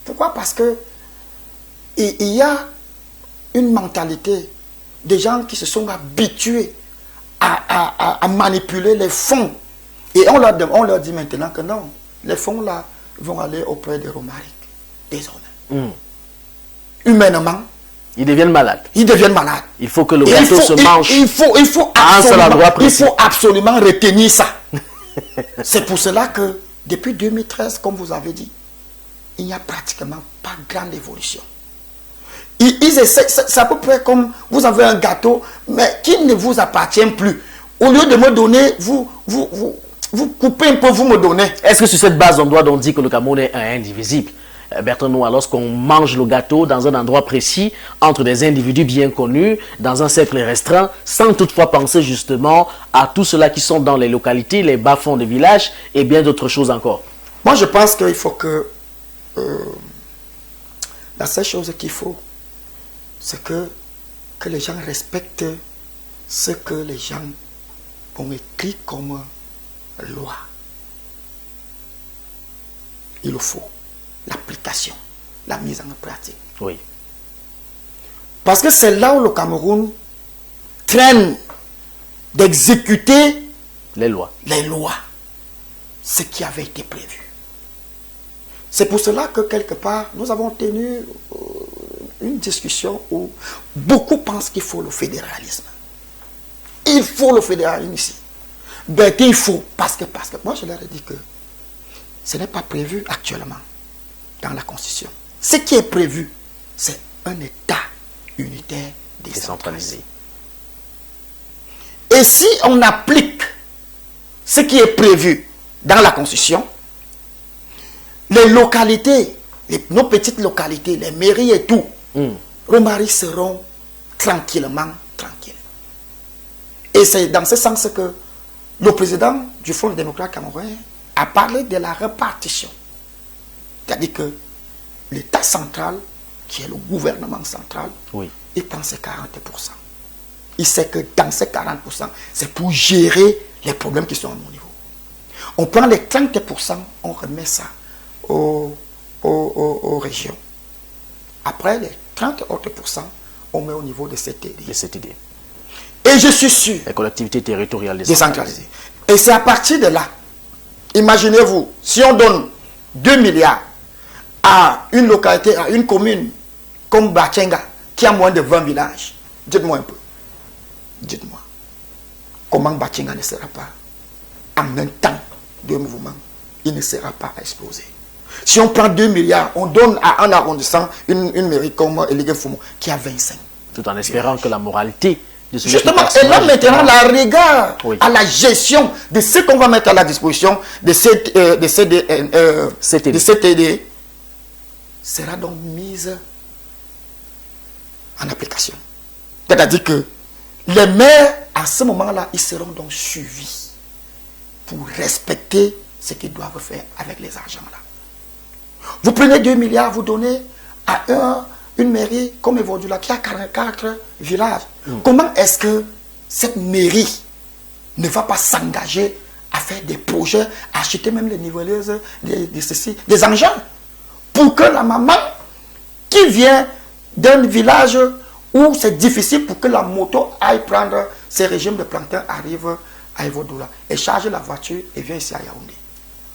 Pourquoi? Parce que il y a une mentalité des gens qui se sont habitués à manipuler les fonds. Et on leur dit maintenant que non, les fonds là vont aller auprès de Romaric, désormais. Humainement, ils deviennent malades. Il faut que le gâteau se mange. Il faut absolument retenir ça. C'est pour cela que depuis 2013, comme vous avez dit, il n'y a pratiquement pas grande évolution. Ils essaient, c'est à peu près comme vous avez un gâteau, mais qui ne vous appartient plus. Au lieu de me donner, vous coupez un peu, vous me donnez. Est-ce que sur cette base, on doit donc dire que le Cameroun est indivisible? Bertrand Noah, lorsqu'on mange le gâteau dans un endroit précis, entre des individus bien connus, dans un cercle restreint, sans toutefois penser justement à tous ceux-là qui sont dans les localités, les bas-fonds de village et bien d'autres choses encore. Moi, je pense qu'il faut que la seule chose qu'il faut, c'est que que les gens respectent ce que les gens ont écrit comme loi. Il faut l'application, la mise en pratique. Oui. Parce que c'est là où le Cameroun traîne d'exécuter les lois, ce qui avait été prévu. C'est pour cela que quelque part, nous avons tenu une discussion où beaucoup pensent qu'il faut le fédéralisme. Il faut le fédéralisme ici. Ben, il faut, parce que moi je leur ai dit que ce n'est pas prévu actuellement dans la Constitution. Ce qui est prévu, c'est un État unitaire décentralisé. Et si on applique ce qui est prévu dans la Constitution, les localités, nos petites localités, les mairies et tout, Romari seront tranquillement tranquilles. Et c'est dans ce sens que le président du Front démocrate camerounais a parlé de la répartition. C'est-à-dire que l'État central, qui est le gouvernement central, il prend ses 40%. Il sait que dans ces 40%, c'est pour gérer les problèmes qui sont à mon niveau. On prend les 30%, on remet ça aux régions. Après, les 30 autres %, on met au niveau de CTD. Et je suis sûr... Les collectivités territoriales décentralisées. Et c'est à partir de là, imaginez-vous, si on donne 2 milliards à une localité, à une commune comme Bachenga, qui a moins de 20 villages, dites-moi un peu. Dites-moi, comment Bachenga ne sera pas, en un temps de mouvement, il ne sera pas explosé. Si on prend 2 milliards, on donne à un arrondissement une mairie comme Eligé Fumo, qui a 25. Tout en espérant que la moralité de ce justement, et là maintenant, la regard à la gestion de ce qu'on va mettre à la disposition de CTD sera donc mise en application. C'est-à-dire que les maires, à ce moment-là, ils seront donc suivis pour respecter ce qu'ils doivent faire avec les argents-là. Vous prenez 2 milliards, vous donnez à une mairie comme Evodula qui a 44 villages. Comment est-ce que cette mairie ne va pas s'engager à faire des projets, à acheter même les niveleuses, des engins, pour que la maman qui vient d'un village où c'est difficile pour que la moto aille prendre ces régimes de plantain arrive à Evodula et charge la voiture et vient ici à Yaoundé.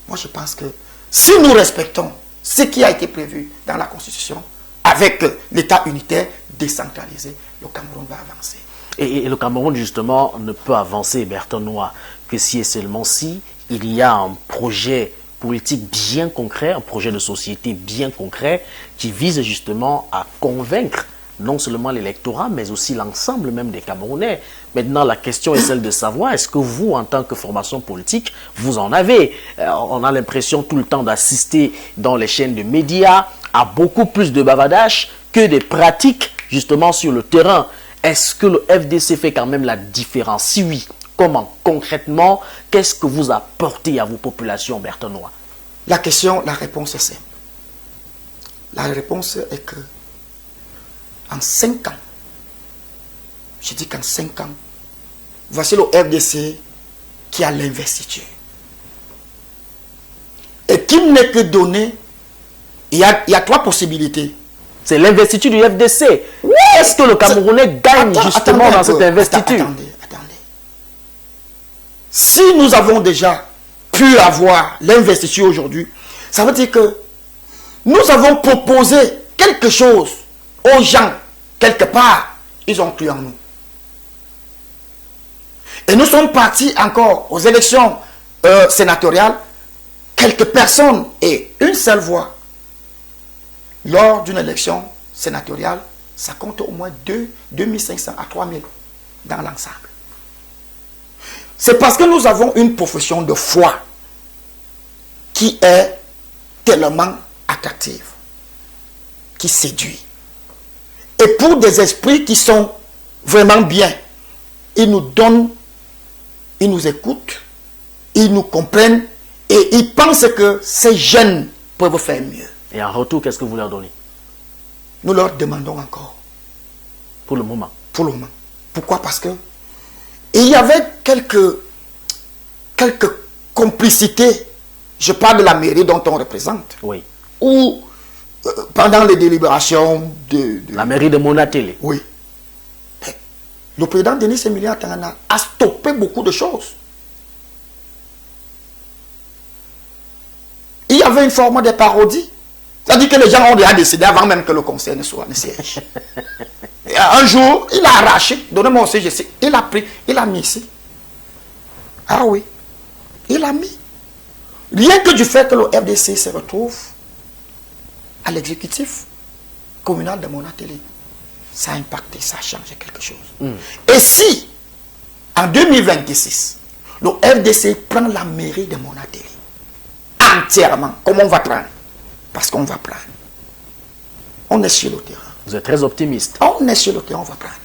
Moi je pense que si nous respectons ce qui a été prévu dans la Constitution, avec l'État unitaire décentralisé, le Cameroun va avancer. Et le Cameroun, justement, ne peut avancer, Bertonois, que si et seulement si il y a un projet politique bien concret, un projet de société bien concret, qui vise justement à convaincre non seulement l'électorat, mais aussi l'ensemble même des Camerounais. Maintenant, la question est celle de savoir, est-ce que vous, en tant que formation politique, vous en avez? On a l'impression tout le temps d'assister dans les chaînes de médias à beaucoup plus de bavardage que des pratiques, justement, sur le terrain. Est-ce que le FDC fait quand même la différence? Si oui, comment? Concrètement, qu'est-ce que vous apportez à vos populations, Bertonois? La réponse est simple. La réponse est que en 5 ans, je dis qu'en 5 ans, voici le FDC qui a l'investiture. Et qui n'est que donné, il y a 3 possibilités. C'est l'investiture du FDC. Oui, est-ce que le Camerounais gagne justement dans cette investiture? Attendez. Si nous avons déjà pu avoir l'investiture aujourd'hui, ça veut dire que nous avons proposé quelque chose aux gens, quelque part, ils ont cru en nous. Et nous sommes partis encore aux élections sénatoriales, quelques personnes et une seule voix. Lors d'une élection sénatoriale, ça compte au moins 2500 à 3000 dans l'ensemble. C'est parce que nous avons une profession de foi qui est tellement attractive, qui séduit. Et pour des esprits qui sont vraiment bien, ils nous donnent, ils nous écoutent, ils nous comprennent et ils pensent que ces jeunes peuvent faire mieux. Et en retour, qu'est-ce que vous leur donnez? Nous leur demandons encore. Pour le moment. Pour le moment. Pourquoi? Parce que il y avait quelques complicités. Je parle de la mairie dont on représente. Oui. Où, pendant les délibérations de... La mairie de Monatélé. Oui. Le président Denis Emilien Tangana a stoppé beaucoup de choses. Il y avait une forme de parodie. C'est-à-dire que les gens ont déjà décidé avant même que le conseil ne siège. Un jour, il a arraché, donnez-moi aussi, je sais, il a pris, il a mis ici. Ah oui, il a mis. Rien que du fait que le FDC se retrouve à l'exécutif communal de Monatélé, ça a impacté, ça a changé quelque chose. Et si, en 2026, le FDC prend la mairie de Monatélé, entièrement, comme on va prendre? Parce qu'on va prendre. On est sur le terrain. Vous êtes très optimiste. On est sur le terrain, on va prendre.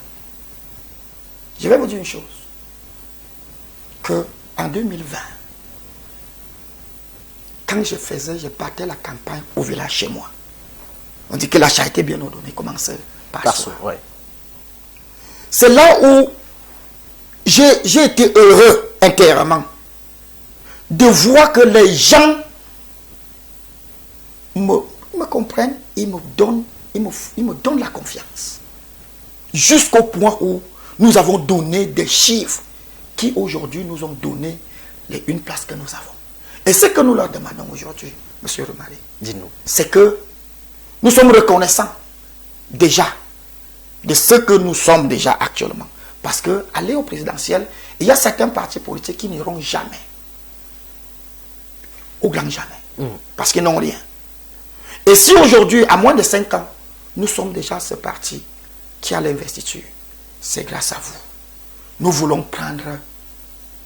Je vais vous dire une chose. Que en 2020, quand je battais la campagne au village chez moi, on dit que la charité bien ordonnée commençait par soi. Ouais. C'est là où j'ai été heureux intérieurement de voir que les gens me comprennent, ils me donnent la confiance. Jusqu'au point où nous avons donné des chiffres qui aujourd'hui nous ont donné une place que nous avons. Et ce que nous leur demandons aujourd'hui, M. Romari, dites-nous, c'est que nous sommes reconnaissants déjà de ce que nous sommes déjà actuellement. Parce que aller au présidentiel, il y a certains partis politiques qui n'iront jamais. Au grand jamais. Parce qu'ils n'ont rien. Et si aujourd'hui, à moins de 5 ans, nous sommes déjà ce parti qui a l'investiture, c'est grâce à vous. Nous voulons prendre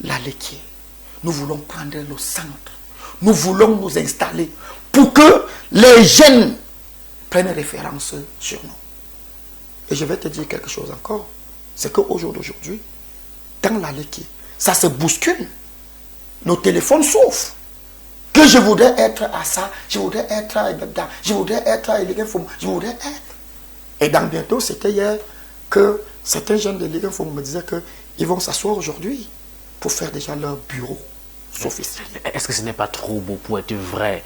la Léquier. Nous voulons prendre le centre. Nous voulons nous installer pour que les jeunes prennent référence sur nous. Et je vais te dire quelque chose encore. C'est qu'au jour d'aujourd'hui, dans la Léquier, ça se bouscule. Nos téléphones souffrent. Que je voudrais être à ça, je voudrais être à Ebebda, je voudrais être à Eliguen-Foum, je voudrais être. Et dans bientôt, c'était hier que certains jeunes de Eliguen-Foum me disaient qu'ils vont s'asseoir aujourd'hui pour faire déjà leur bureau sophistiqué. Est-ce que ce n'est pas trop beau pour être vrai,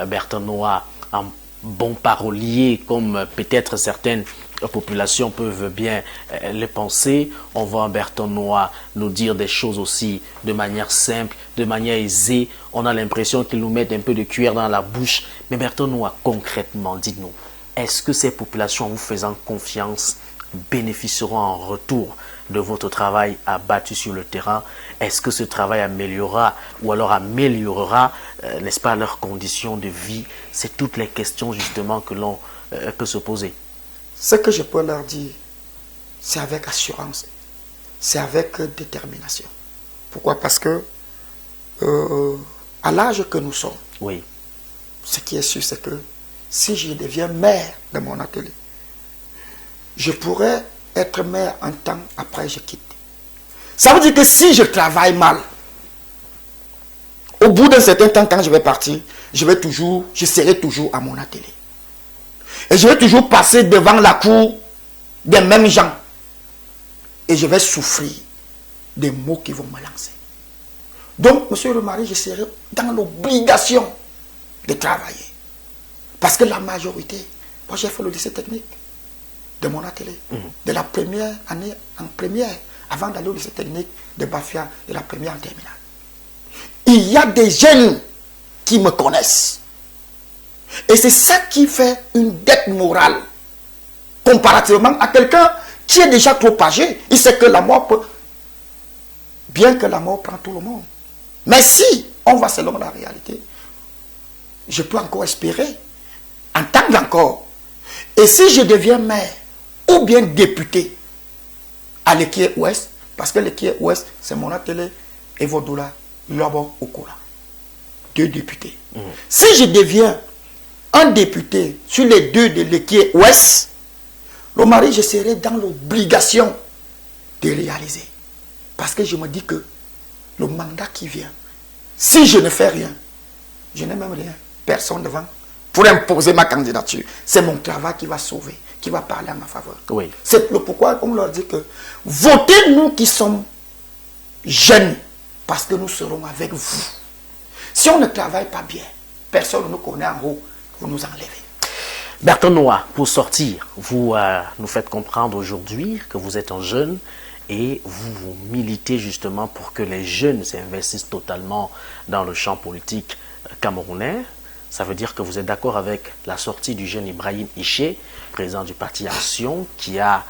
Bertrand Noah, un bon parolier, comme peut-être certaines populations peuvent bien le penser? On voit Bertrand Noah nous dire des choses aussi de manière simple, de manière aisée. On a l'impression qu'il nous met un peu de cuillère dans la bouche. Mais Bertrand Noah, concrètement, dites-nous, est-ce que ces populations, en vous faisant confiance, bénéficieront en retour de votre travail abattu sur le terrain? Est-ce que ce travail améliorera ou alors améliorera, n'est-ce pas, leurs conditions de vie? C'est toutes les questions justement que l'on peut se poser. Ce que je peux leur dire, c'est avec assurance, c'est avec détermination. Pourquoi? Parce que à l'âge que nous sommes, oui, ce qui est sûr, c'est que si je deviens maire de mon atelier, je pourrais être maire un temps après je quitte. Ça veut dire que si je travaille mal, au bout d'un certain temps, quand je vais partir, je serai toujours à mon atelier. Et je vais toujours passer devant la cour des mêmes gens. Et je vais souffrir des mots qui vont me lancer. Donc, M. Romari, je serai dans l'obligation de travailler. Parce que la majorité, moi j'ai fait le lycée technique de mon atelier. De la première année en première, avant d'aller au lycée technique de Bafia, de la première en terminale. Il y a des jeunes qui me connaissent. Et c'est ça qui fait une dette morale comparativement à quelqu'un qui est déjà trop âgé. Il sait que la mort peut... Bien que la mort prend tout le monde. Mais si on va selon la réalité, je peux encore espérer, entendre encore. Et si je deviens maire ou bien député à l'Équier Ouest, parce que l'Équier Ouest, c'est mon atelier, et Vodoula, Lobo, Okura. 2 députés. Si je deviens un député sur les 2 de l'Équier Ouest, le mari, je serai dans l'obligation de réaliser. Parce que je me dis que le mandat qui vient, si je ne fais rien, je n'ai même rien, personne devant, pour imposer ma candidature. C'est mon travail qui va sauver, qui va parler en ma faveur. Oui. C'est le pourquoi on leur dit que votez nous qui sommes jeunes, parce que nous serons avec vous. Si on ne travaille pas bien, personne ne nous connaît en haut, vous nous enlevez. Bertrand Noah, pour sortir, vous nous faites comprendre aujourd'hui que vous êtes un jeune et vous militez justement pour que les jeunes s'investissent totalement dans le champ politique camerounais. Ça veut dire que vous êtes d'accord avec la sortie du jeune Ibrahim Iché, président du parti Action, qui a,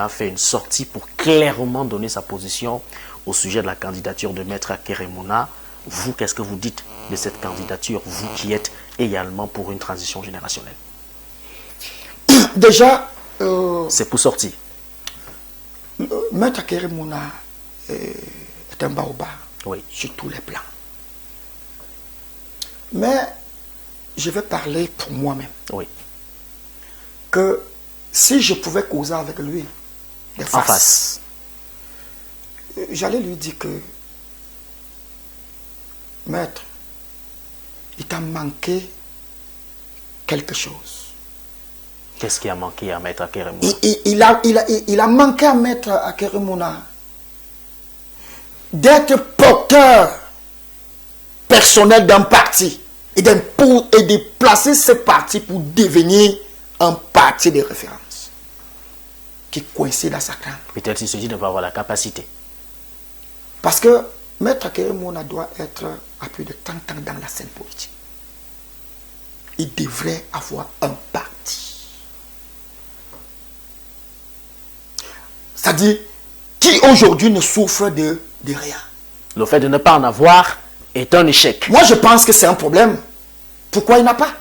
fait une sortie pour clairement donner sa position au sujet de la candidature de Maître Keremouna. Vous, qu'est-ce que vous dites de cette candidature, vous qui êtes également pour une transition générationnelle? Déjà, c'est pour sortir. Maître Keremouna est un baobab, oui, sur tous les plans. Mais je vais parler pour moi-même. Oui. Que si je pouvais causer avec lui, de face, en face, j'allais lui dire que, maître, il t'a manqué quelque chose. Qu'est-ce qui a manqué à Maître Keremouna? Il a manqué à Maître Keremouna d'être porteur personnel d'un parti et de placer ce parti pour devenir un parti de référence qui coïncide à sa crème. Peut-être il se dit de ne pas avoir la capacité. Parce que Maître Keremouna doit être à plus de 30 ans dans la scène politique. Il devrait avoir un parti. C'est-à-dire qui aujourd'hui ne souffre de rien. Le fait de ne pas en avoir est un échec. Moi, je pense que c'est un problème. Pourquoi il n'a pas?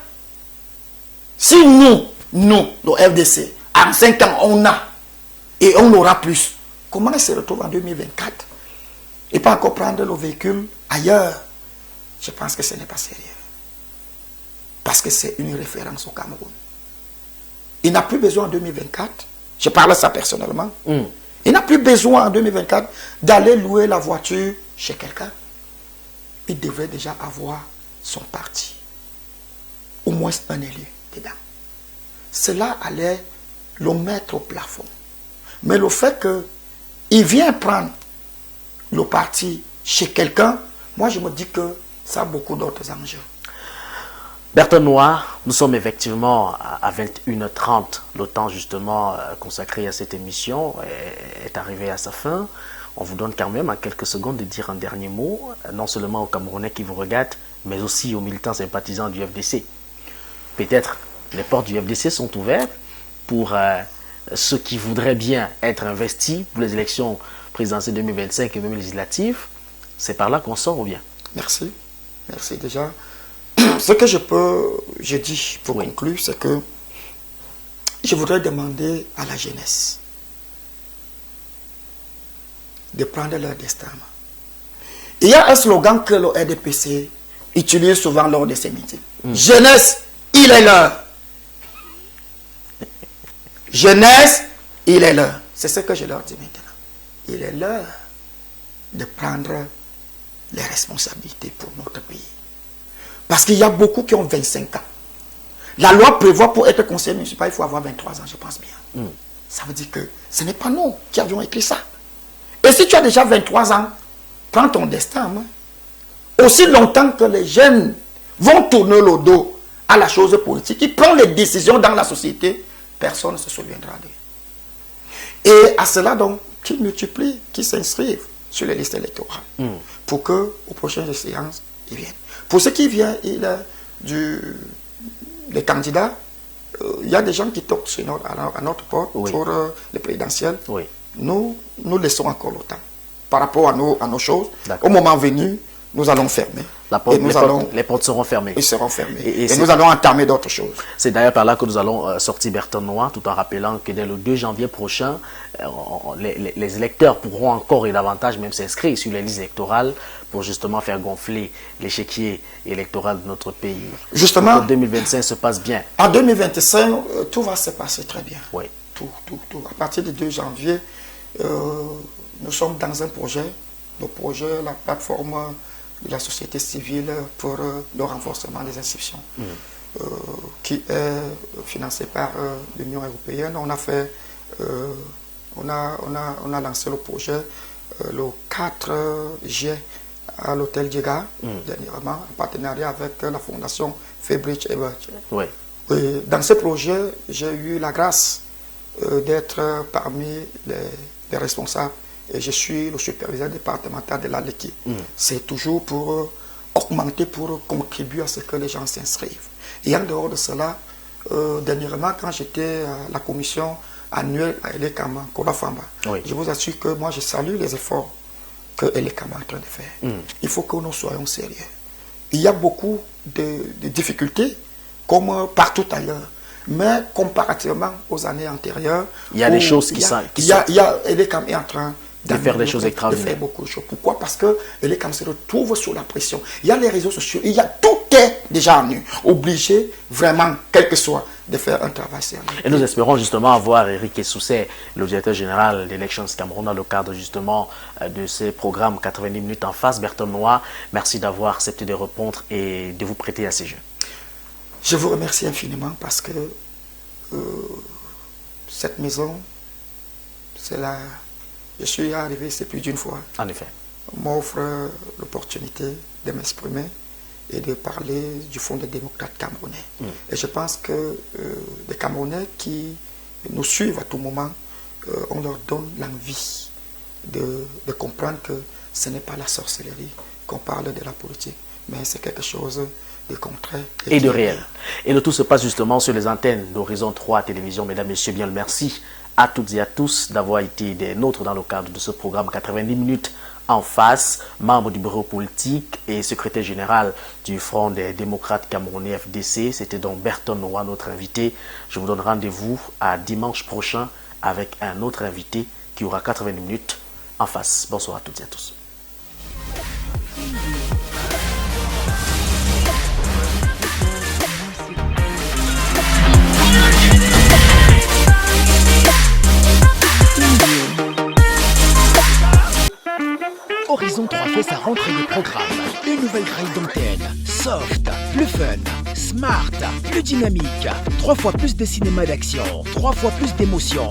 Si nous, le FDC, en 5 ans, on a, et on aura plus, comment il se retrouve en 2024 et pas encore prendre le véhicule ailleurs? Je pense que ce n'est pas sérieux. Parce que c'est une référence au Cameroun. Il n'a plus besoin en 2024, je parle de ça personnellement, il n'a plus besoin en 2024 d'aller louer la voiture chez quelqu'un. Il devrait déjà avoir son parti. Au moins un élu dedans. Cela allait le mettre au plafond. Mais le fait qu'il vient prendre le parti chez quelqu'un, moi je me dis que ça a beaucoup d'autres enjeux. Bertrand Noah, nous sommes effectivement à 21h30. Le temps justement consacré à cette émission est arrivé à sa fin. On vous donne quand même en quelques secondes de dire un dernier mot, non seulement aux Camerounais qui vous regardent, mais aussi aux militants sympathisants du FDC. Peut-être les portes du FDC sont ouvertes pour ceux qui voudraient bien être investis pour les élections présidentielles 2025 et même législatives. C'est par là qu'on sort ou bien? Merci. Merci déjà. Ce que je dis pour conclure, c'est que je voudrais demander à la jeunesse de prendre leur destin. Il y a un slogan que le RDPC utilise souvent lors de ses meetings. Jeunesse, il est l'heure. Jeunesse, il est l'heure. C'est ce que je leur dis maintenant. Il est l'heure de prendre les responsabilités pour notre pays. Parce qu'il y a beaucoup qui ont 25 ans. La loi prévoit pour être conseiller municipal, il faut avoir 23 ans, je pense bien. Ça veut dire que ce n'est pas nous qui avions écrit ça. Et si tu as déjà 23 ans, prends ton destin. Aussi longtemps que les jeunes vont tourner le dos à la chose politique, ils prennent les décisions dans la société, personne ne se souviendra d'eux. Et à cela, donc, qu'ils multiplient, qu'ils s'inscrivent sur les listes électorales pour que, aux prochaines séances, ils viennent. Pour ce qui vient des candidats, il y a des gens qui toquent à notre porte pour les présidentielles. Oui. Nous laissons encore le temps. Par rapport à nos choses, au moment venu, nous allons fermer. Les portes seront fermées. Ils seront fermés. Et nous allons entamer d'autres choses. C'est d'ailleurs par là que nous allons sortir Bertrand Noah, tout en rappelant que dès le 2 janvier prochain, les électeurs pourront encore et davantage même s'inscrire sur les listes électorales pour justement faire gonfler l'échiquier électoral de notre pays. Justement, en 2025 se passe bien. En 2025, tout va se passer très bien. Oui. Tout. À partir du 2 janvier, nous sommes dans un projet, le projet, la plateforme de la société civile pour le renforcement des institutions. qui est financé par l'Union européenne. On a fait, on a lancé le projet le 4 juillet à l'hôtel Diega, dernièrement, en partenariat avec la fondation Fabridge Ebert. Oui. Et dans ce projet, j'ai eu la grâce d'être parmi les responsables et je suis le superviseur départemental de la LECI. C'est toujours pour augmenter, pour contribuer à ce que les gens s'inscrivent. Et en dehors de cela, dernièrement, quand j'étais à la commission annuelle à Elekama, Kolafamba, je vous assure que moi, je salue les efforts que Elekama est en train de faire. Il faut que nous soyons sérieux. Il y a beaucoup de difficultés, comme partout ailleurs. Mais comparativement aux années antérieures, il y a des choses qui sont... Elekama est en train de faire des choses extraordinaires. De faire beaucoup de choses. Pourquoi? Parce que Elekama se retrouve sous la pression. Il y a les réseaux sociaux, il y a tout est déjà nu. Obligé, vraiment, quel que soit, de faire un travail sérieux. Et nous espérons justement avoir Eric Sousset, le directeur général d'Elections Cameroun, dans le cadre justement de ces programmes 90 minutes en face. Berton Noir, merci d'avoir accepté de répondre et de vous prêter à ces jeux. Je vous remercie infiniment parce que cette maison, c'est là. Je suis arrivé, c'est plus d'une fois. En effet. M'offre l'opportunité de m'exprimer et de parler du Fonds des démocrates camerounais. Et je pense que les Camerounais qui nous suivent à tout moment, on leur donne l'envie de comprendre que ce n'est pas la sorcellerie qu'on parle de la politique, mais c'est quelque chose de concret et de réel. Et le tout se passe justement sur les antennes d'Horizon 3 Télévision. Mesdames, Messieurs, bien le merci à toutes et à tous d'avoir été des nôtres dans le cadre de ce programme 90 minutes en face, membre du bureau politique et secrétaire général du Front des démocrates camerounais FDC. C'était donc Berton Noah, notre invité. Je vous donne rendez-vous à dimanche prochain avec un autre invité qui aura 90 minutes en face. Bonsoir à toutes et à tous. Horizon 3 fait sa rentrée de programme. Une nouvelle grille d'antenne. Soft, plus fun, smart, plus dynamique. 3 fois plus de cinéma d'action, 3 fois plus d'émotion.